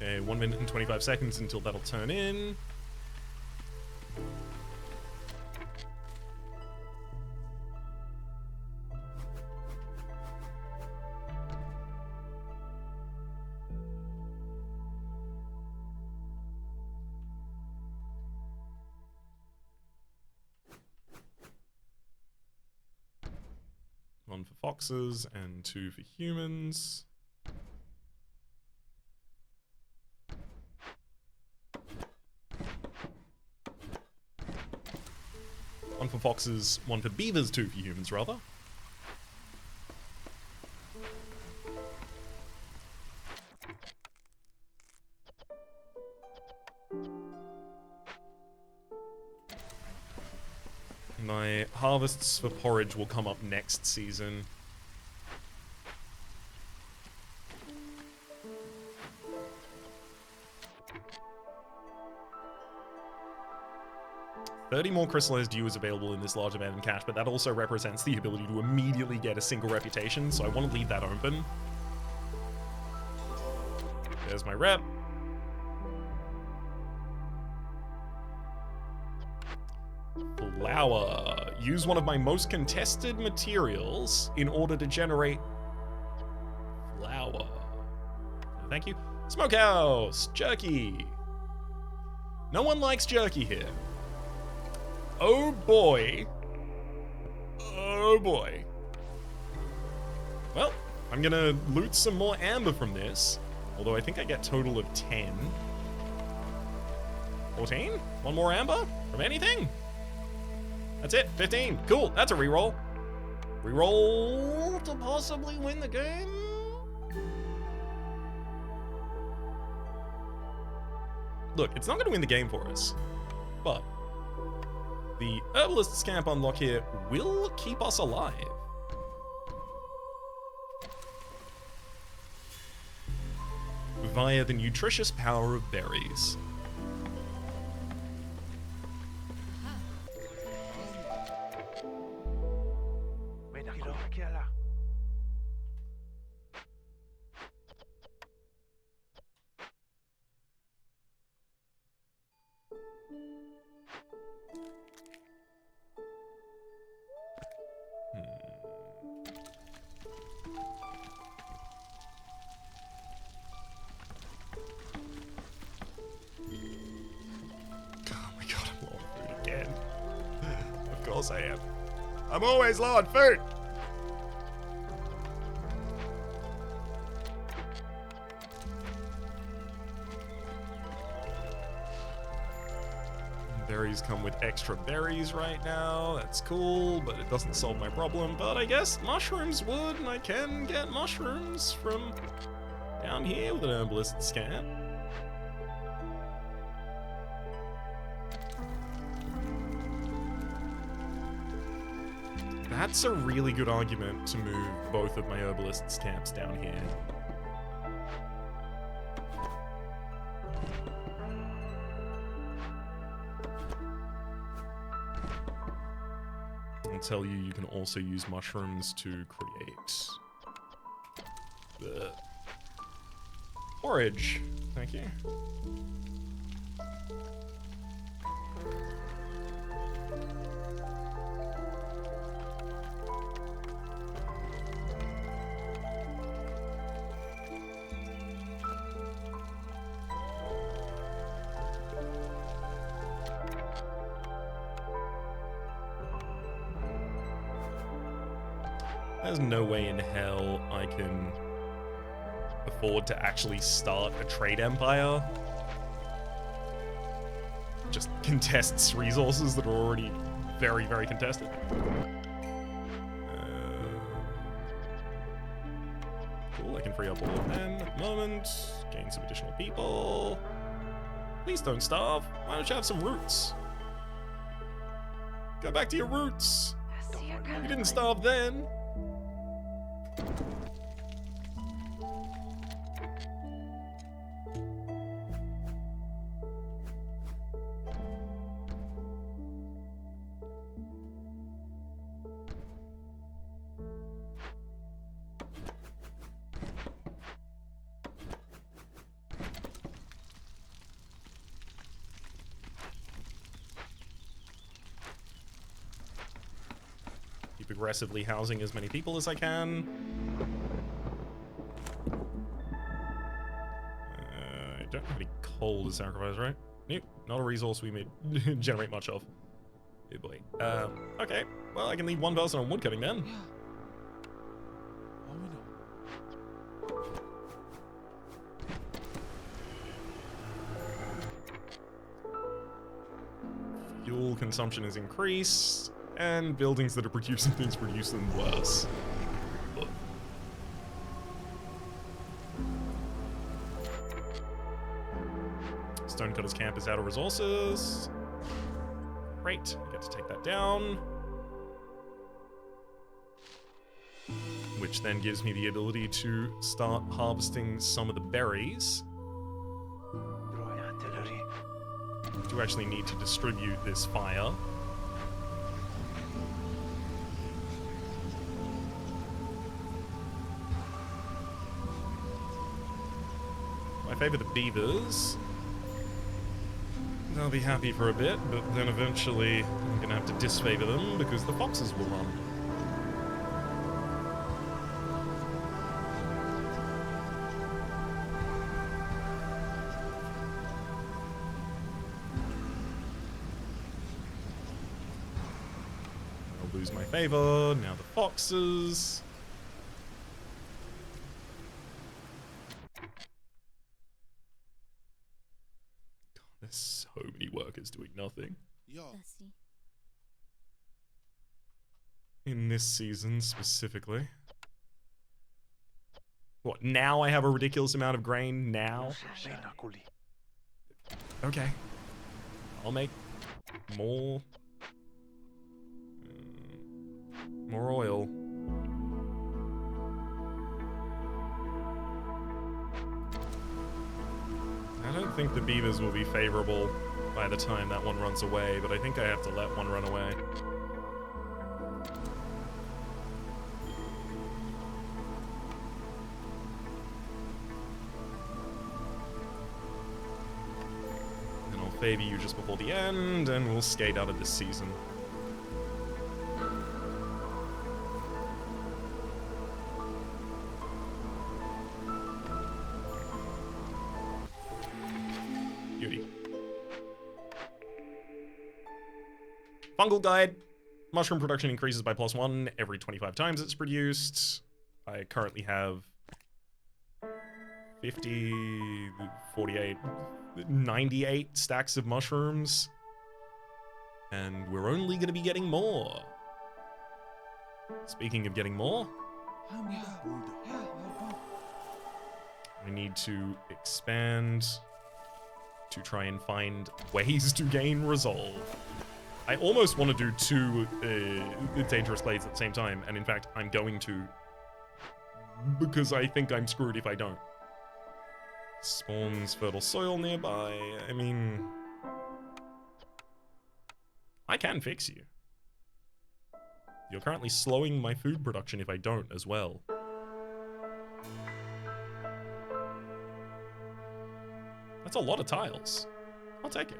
Okay, 1 minute and 25 seconds until that'll turn in. foxes and 2 for humans. One for foxes, 1 for beavers, 2 for humans, rather. My harvests for porridge will come up next season. $30 more crystallized dew is available in this large abandoned cache, but that also represents the ability to immediately get a single reputation, so I want to leave that open. There's my rep. Flour. Use one of my most contested materials in order to generate flour. Thank you. Smokehouse. Jerky. No one likes jerky here. Oh boy. Oh boy. Well, I'm gonna loot some more amber from this. Although I think I get total of 10. 14? One more amber? From anything? That's it, 15. Cool, that's a reroll. Reroll to possibly win the game? Look, it's not gonna win the game for us, but the Herbalist's Camp unlock here will keep us alive. Via the nutritious power of berries. I am. I'm always low on food. Berries come with extra berries right now. That's cool, but it doesn't solve my problem. But I guess mushrooms would, and I can get mushrooms from down here with an herbalist's camp. That's a really good argument to move both of my herbalists' camps down here. I'll tell you, you can also use mushrooms to create the porridge. Thank you. There's no way in hell I can afford to actually start a trade empire. Just contests resources that are already very, very contested. Cool, I can free up all of them at the moment. Gain some additional people. Please don't starve. Why don't you have some roots? Go back to your roots. You didn't starve then. Aggressively housing as many people as I can. I don't have any coal to sacrifice, right? Nope, not a resource we may generate much of. Oh boy. Okay, well I can leave one person on woodcutting then. Fuel consumption is increased, and buildings that are producing things produce them worse. Ugh. Stonecutter's camp is out of resources. Great, I get to take that down. Which then gives me the ability to start harvesting some of the berries. I do actually need to distribute this fire. I favor the beavers. They'll be happy for a bit, but then eventually I'm gonna have to disfavor them because the foxes will run. I'll lose my favor, now the foxes. There's so many workers doing nothing. Yo, In this season, specifically. What, now I have a ridiculous amount of grain? Now? Okay. I'll make more... more oil. I don't think the beavers will be favorable by the time that one runs away, but I think I have to let one run away. And I'll favor you just before the end, and we'll skate out of this season. Beauty. Fungal guide. Mushroom production increases by +1 every 25 times it's produced. I currently have 50, 48, 98 stacks of mushrooms. And we're only going to be getting more. Speaking of getting more, I need to expand to try and find ways to gain resolve. I almost want to do two dangerous glades at the same time, and in fact, I'm going to, because I think I'm screwed if I don't. Spawns fertile soil nearby. I mean, I can fix you. You're currently slowing my food production if I don't as well. That's a lot of tiles. I'll take it.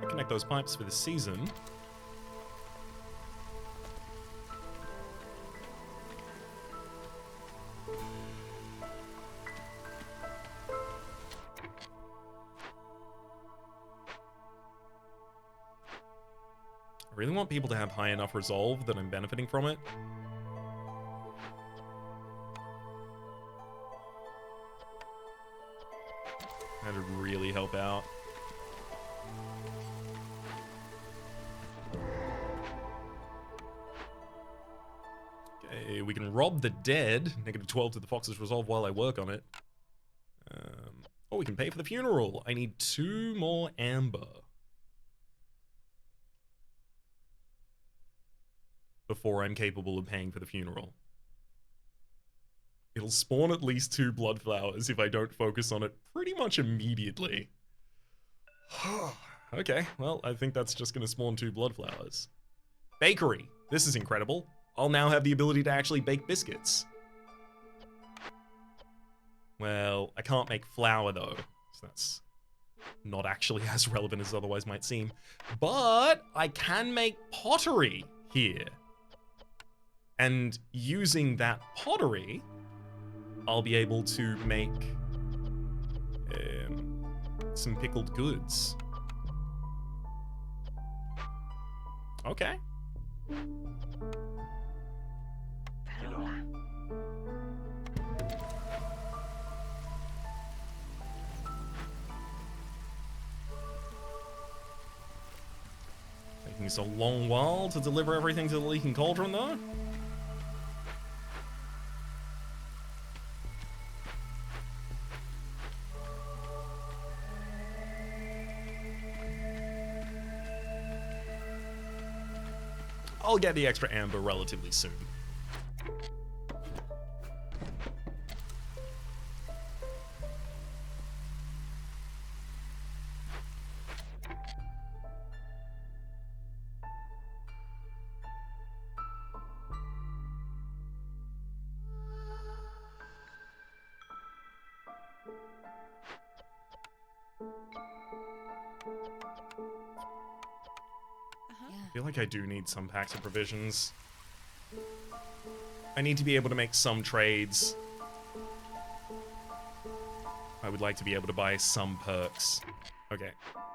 I'll connect those pipes for the season. I really want people to have high enough resolve that I'm benefiting from it. That'd really help out. Okay, we can rob the dead. -12 to the fox's resolve while I work on it. Oh, we can pay for the funeral. I need 2 more amber before I'm capable of paying for the funeral. It'll spawn at least 2 blood flowers if I don't focus on it pretty much immediately. Okay, well, I think that's just going to spawn 2 blood flowers. Bakery. This is incredible. I'll now have the ability to actually bake biscuits. Well, I can't make flour though, so that's not actually as relevant as otherwise might seem. But I can make pottery here. And using that pottery, I'll be able to make some pickled goods. Okay. Taking us a long while to deliver everything to the Leaking Cauldron, though. I'll get the extra amber relatively soon. I feel like I do need some packs of provisions. I need to be able to make some trades. I would like to be able to buy some perks. Okay,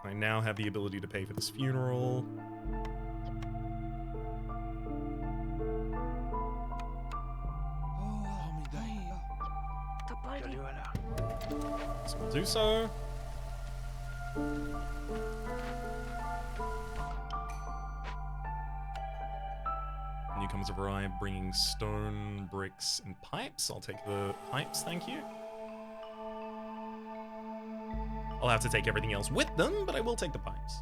I now have the ability to pay for this funeral. So we'll do so. Newcomers have arrived bringing stone, bricks, and pipes. I'll take the pipes, thank you. I'll have to take everything else with them, but I will take the pipes.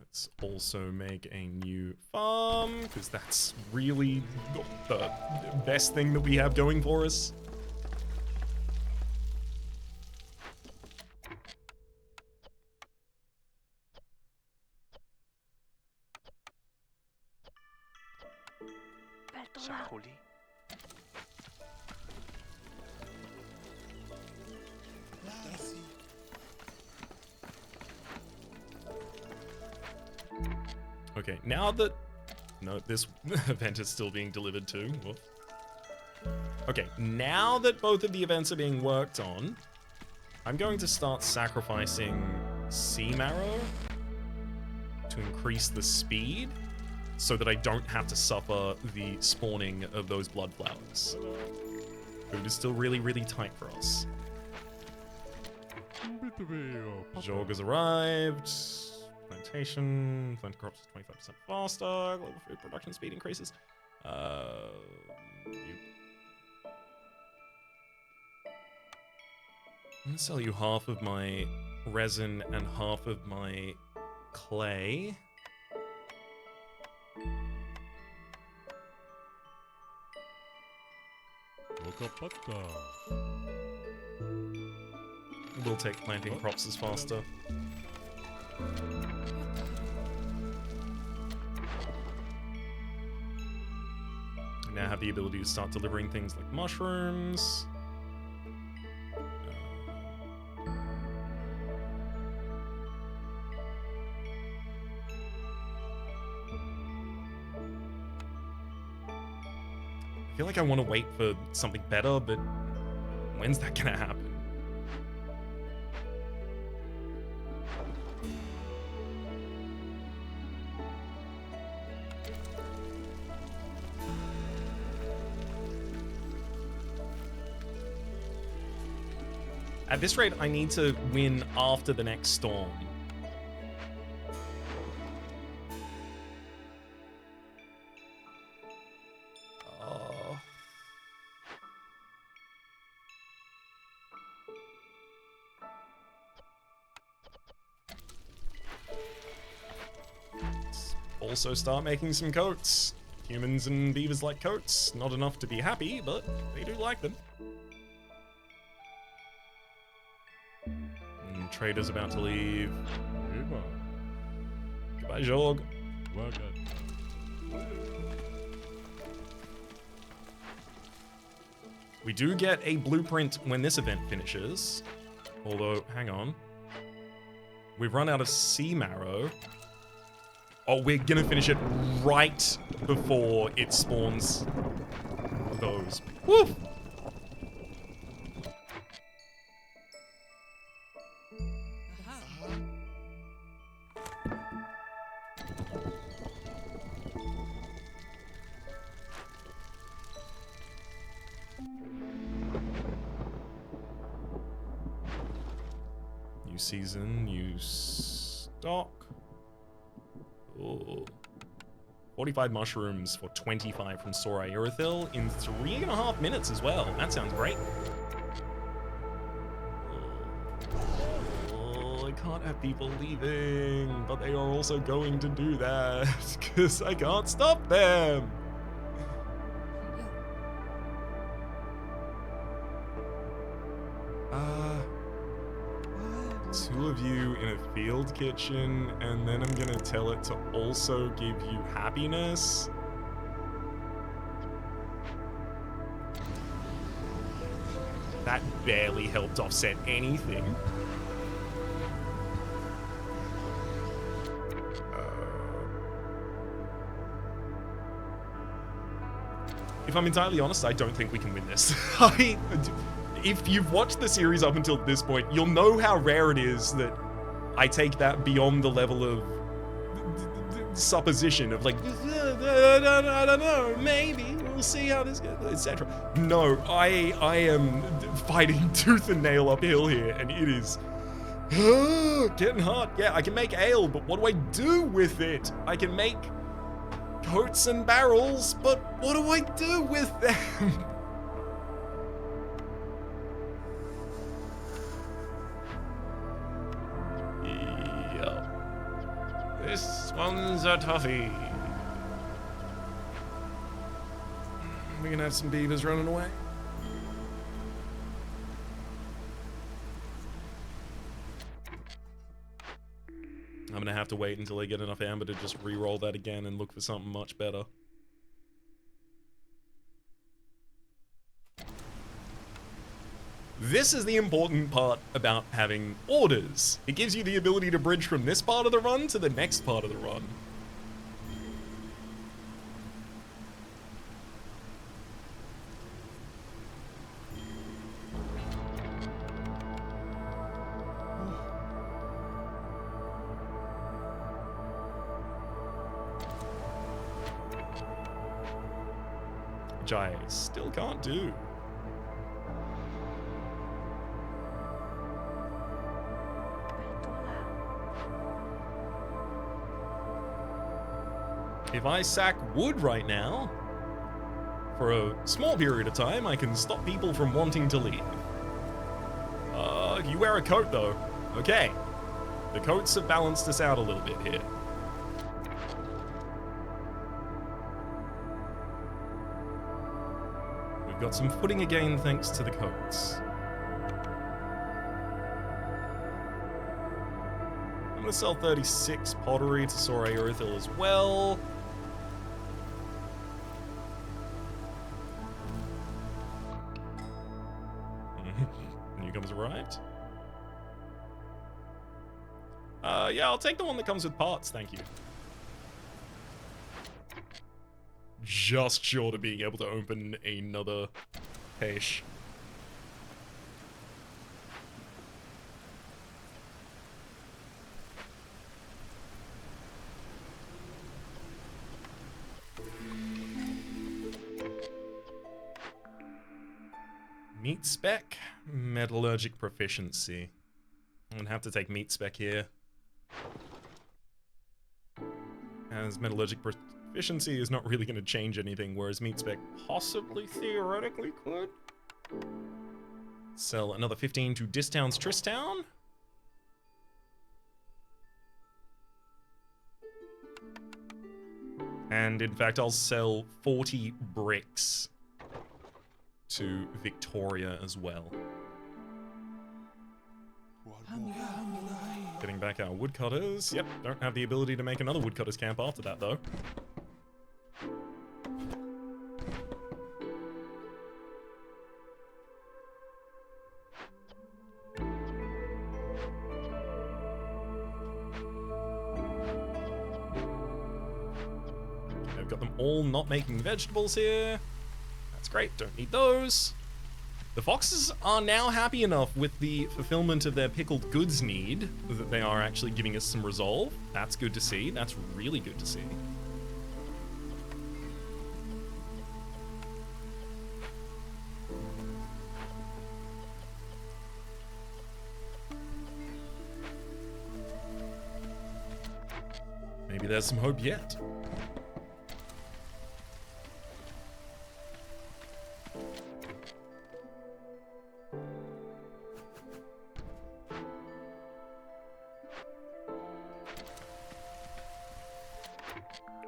Let's also make a new farm, because that's really the best thing that we have going for us. Okay, now that... No, this event is still being delivered too. Woof. Okay, now that both of the events are being worked on, I'm going to start sacrificing Sea Marrow to increase the speed so that I don't have to suffer the spawning of those blood flowers. Food is still really, really tight for us. Jorg has arrived. Plantation. Plant crops 25% faster. Global food production speed increases. I'm gonna sell you half of my resin and half of my clay. We'll take planting crops as faster. I now have the ability to start delivering things like mushrooms. I feel like I want to wait for something better, but when's that gonna happen? At this rate, I need to win after the next storm. also start making some coats. Humans and beavers like coats. Not enough to be happy, but they do like them. And trader's about to leave. Goodbye, Jorg. We do get a blueprint when this event finishes. Although, hang on. We've run out of sea marrow. Oh, we're gonna finish it right before it spawns those. Woo! New season, new stock. Oh. 45 mushrooms for 25 from Sora Irithyll in 3.5 minutes as well. That sounds great. Oh, I can't have people leaving, but they are also going to do that because I can't stop them. Two of you in a field kitchen, and then I'm gonna tell it to also give you happiness. That barely helped offset anything. If I'm entirely honest, I don't think we can win this. If you've watched the series up until this point, you'll know how rare it is that I take that beyond the level of supposition of like, I don't know, maybe, we'll see how this goes, etc. No, I am fighting tooth and nail uphill here, and it is getting hard. Yeah, I can make ale, but what do I do with it? I can make coats and barrels, but what do I do with them? This one's a toughie. We're gonna have some beavers running away. I'm gonna have to wait until I get enough amber to just re-roll that again and look for something much better. This is the important part about having orders. It gives you the ability to bridge from this part of the run to the next part of the run. Which I still can't do. If I sack wood right now, for a small period of time, I can stop people from wanting to leave. You wear a coat though. Okay. The coats have balanced us out a little bit here. We've got some footing again thanks to the coats. I'm gonna sell 36 pottery to Sora Irithyll as well. Newcomers arrived. Yeah, I'll take the one that comes with parts, thank you. Just short of being able to open another page. Meat spec, metallurgic proficiency. I'm gonna have to take meat spec here. As metallurgic proficiency is not really gonna change anything, whereas meat spec possibly theoretically could. Sell another 15 to Distown's Tristown. And in fact, I'll sell 40 bricks to Victoria as well. Getting back our woodcutters. Yep, don't have the ability to make another woodcutters camp after that, though. Okay, I've got them all not making vegetables here. That's great, don't need those. The foxes are now happy enough with the fulfillment of their pickled goods need that they are actually giving us some resolve. That's good to see. That's really good to see. Maybe there's some hope yet.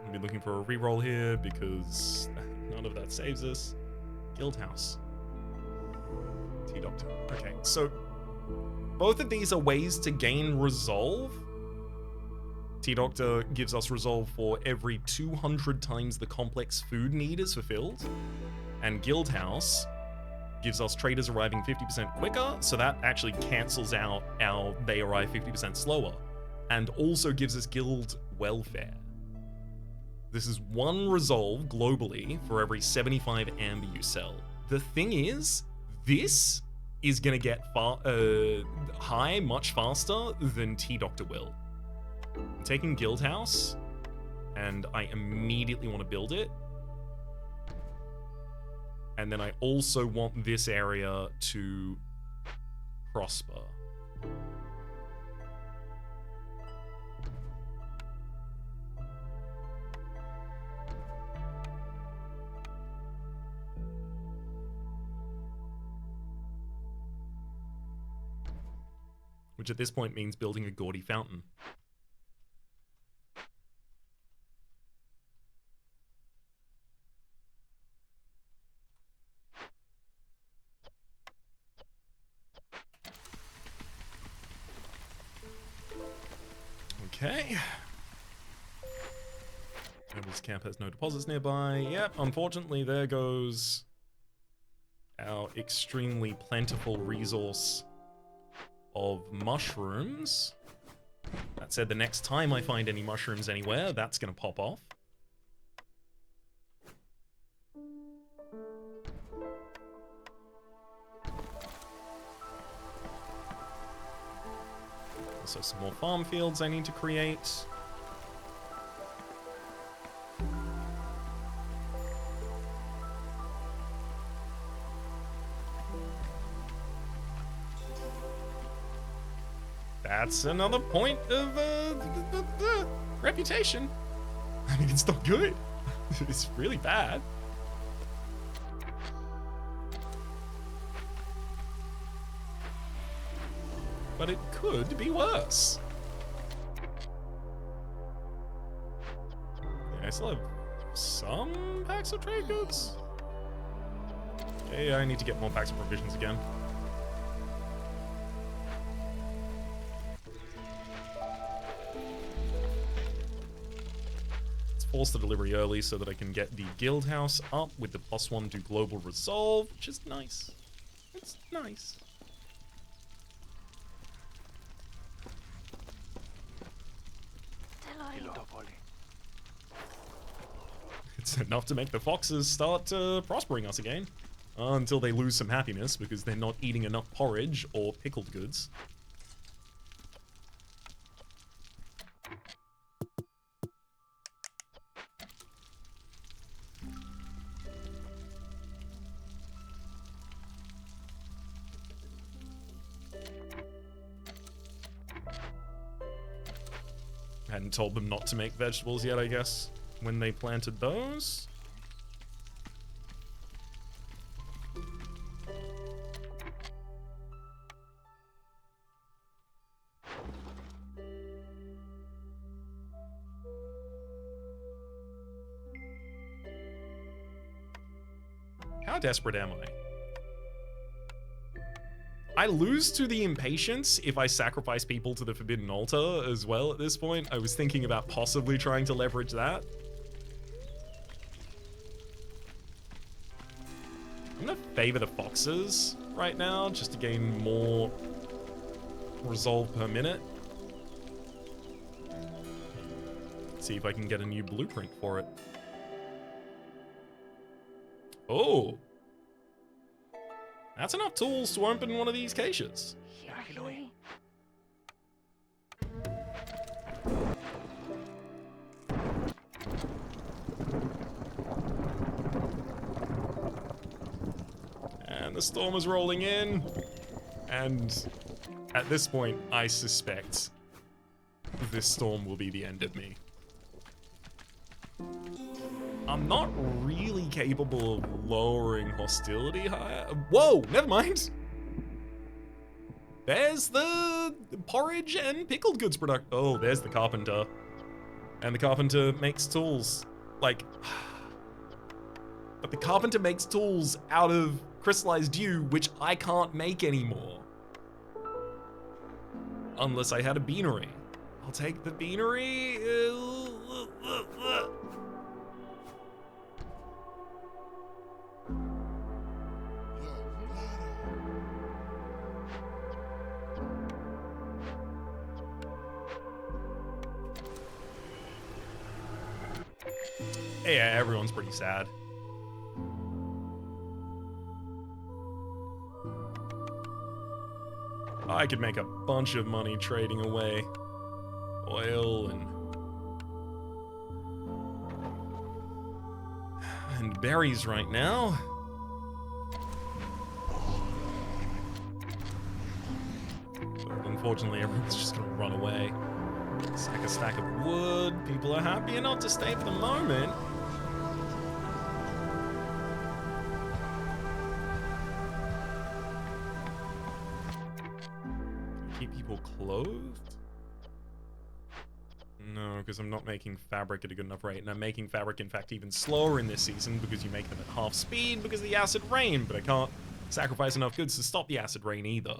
I'll be looking for a reroll here because none of that saves us. Guildhouse. T-Doctor. Okay, so both of these are ways to gain resolve. T-Doctor gives us resolve for every 200 times the complex food need is fulfilled. And Guildhouse gives us traders arriving 50% quicker, so that actually cancels out our they arrive 50% slower. And also gives us guild welfare. This is one resolve globally for every 75 amber you sell. The thing is, this is gonna get high much faster than T-Doctor will. I'm taking Guildhouse, and I immediately want to build it. And then I also want this area to prosper. Which at this point means building a gaudy fountain. Okay. Nobles camp has no deposits nearby. Yep, unfortunately there goes our extremely plentiful resource of mushrooms. That said, the next time I find any mushrooms anywhere, that's gonna pop off. Also some more farm fields I need to create. That's another point of reputation. I mean, it's not good. It's really bad. But it could be worse. Yeah, I still have some packs of trade goods. Okay, I need to get more packs of provisions again. Let's force the delivery early so that I can get the guild house up with the +1 to global resolve, which is nice. It's nice. It's enough to make the foxes start prospering us again. Until they lose some happiness because they're not eating enough porridge or pickled goods. Hadn't told them not to make vegetables yet, I guess, when they planted those. How desperate am I? I lose to the impatience if I sacrifice people to the Forbidden Altar as well at this point. I was thinking about possibly trying to leverage that. I'm gonna favor the foxes right now just to gain more resolve per minute. See if I can get a new blueprint for it. Oh. That's enough tools to open one of these caches. And the storm is rolling in. And at this point, I suspect this storm will be the end of me. I'm not really capable of lowering hostility higher. Whoa, never mind. There's the porridge and pickled goods product. Oh, there's the carpenter. And the carpenter makes tools. Like, but the carpenter makes tools out of crystallized dew, which I can't make anymore. Unless I had a beanery. I'll take the beanery. Yeah, everyone's pretty sad. I could make a bunch of money trading away oil and berries right now. But unfortunately, everyone's just gonna run away. Sack a stack of wood. People are happy enough to stay for the moment. Keep people clothed? No, because I'm not making fabric at a good enough rate, and I'm making fabric, in fact, even slower in this season because you make them at half speed because of the acid rain, but I can't sacrifice enough goods to stop the acid rain either.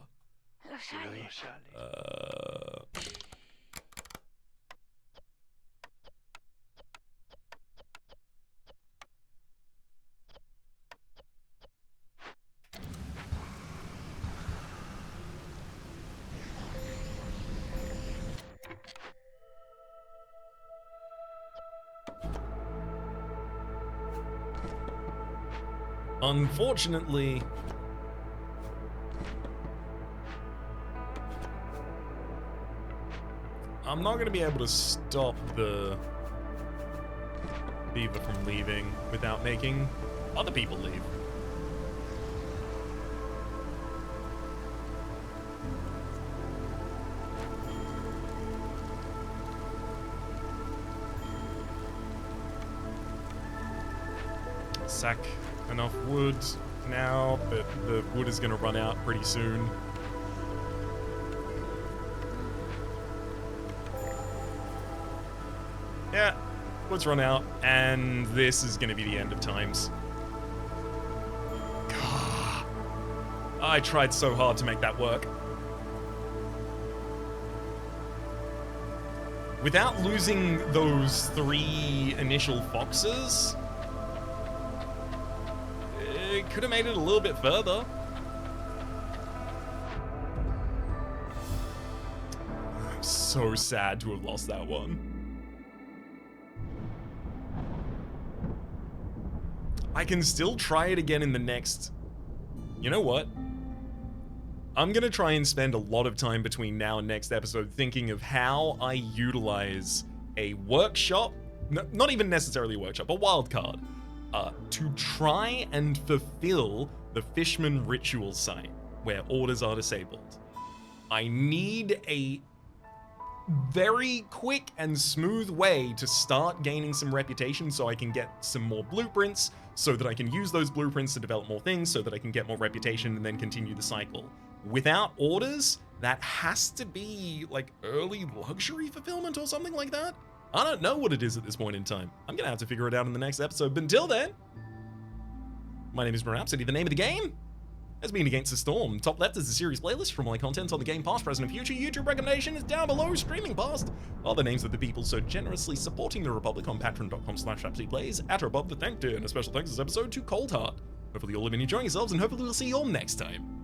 Unfortunately, I'm not going to be able to stop the beaver from leaving without making other people leave. Sack enough wood now, but the wood is going to run out pretty soon. Yeah, wood's run out, and this is going to be the end of times. God, I tried so hard to make that work. Without losing those 3 initial foxes, could have made it a little bit further. I'm so sad to have lost that one. I can still try it again in the next... You know what? I'm gonna try and spend a lot of time between now and next episode thinking of how I utilize a workshop, not even necessarily a workshop, a wild card, to try and fulfill the Fishmen ritual site where orders are disabled. I need a very quick and smooth way to start gaining some reputation so I can get some more blueprints, so that I can use those blueprints to develop more things, so that I can get more reputation and then continue the cycle. Without orders, that has to be like early luxury fulfillment or something like that. I don't know what it is at this point in time. I'm gonna have to figure it out in the next episode, but until then, My name is Rhapsody. The name of the game has been Against the Storm. Top left is the series playlist from all my content on the game past, present, and future. YouTube recommendation is down below. Streaming past are the names of the people so generously supporting the Republic on patreon.com/RhapsodyPlays. At or above the thank tier. And a special thanks this episode to Cold Heart. Hopefully you're all living and enjoying yourselves, and hopefully we'll see you all next time.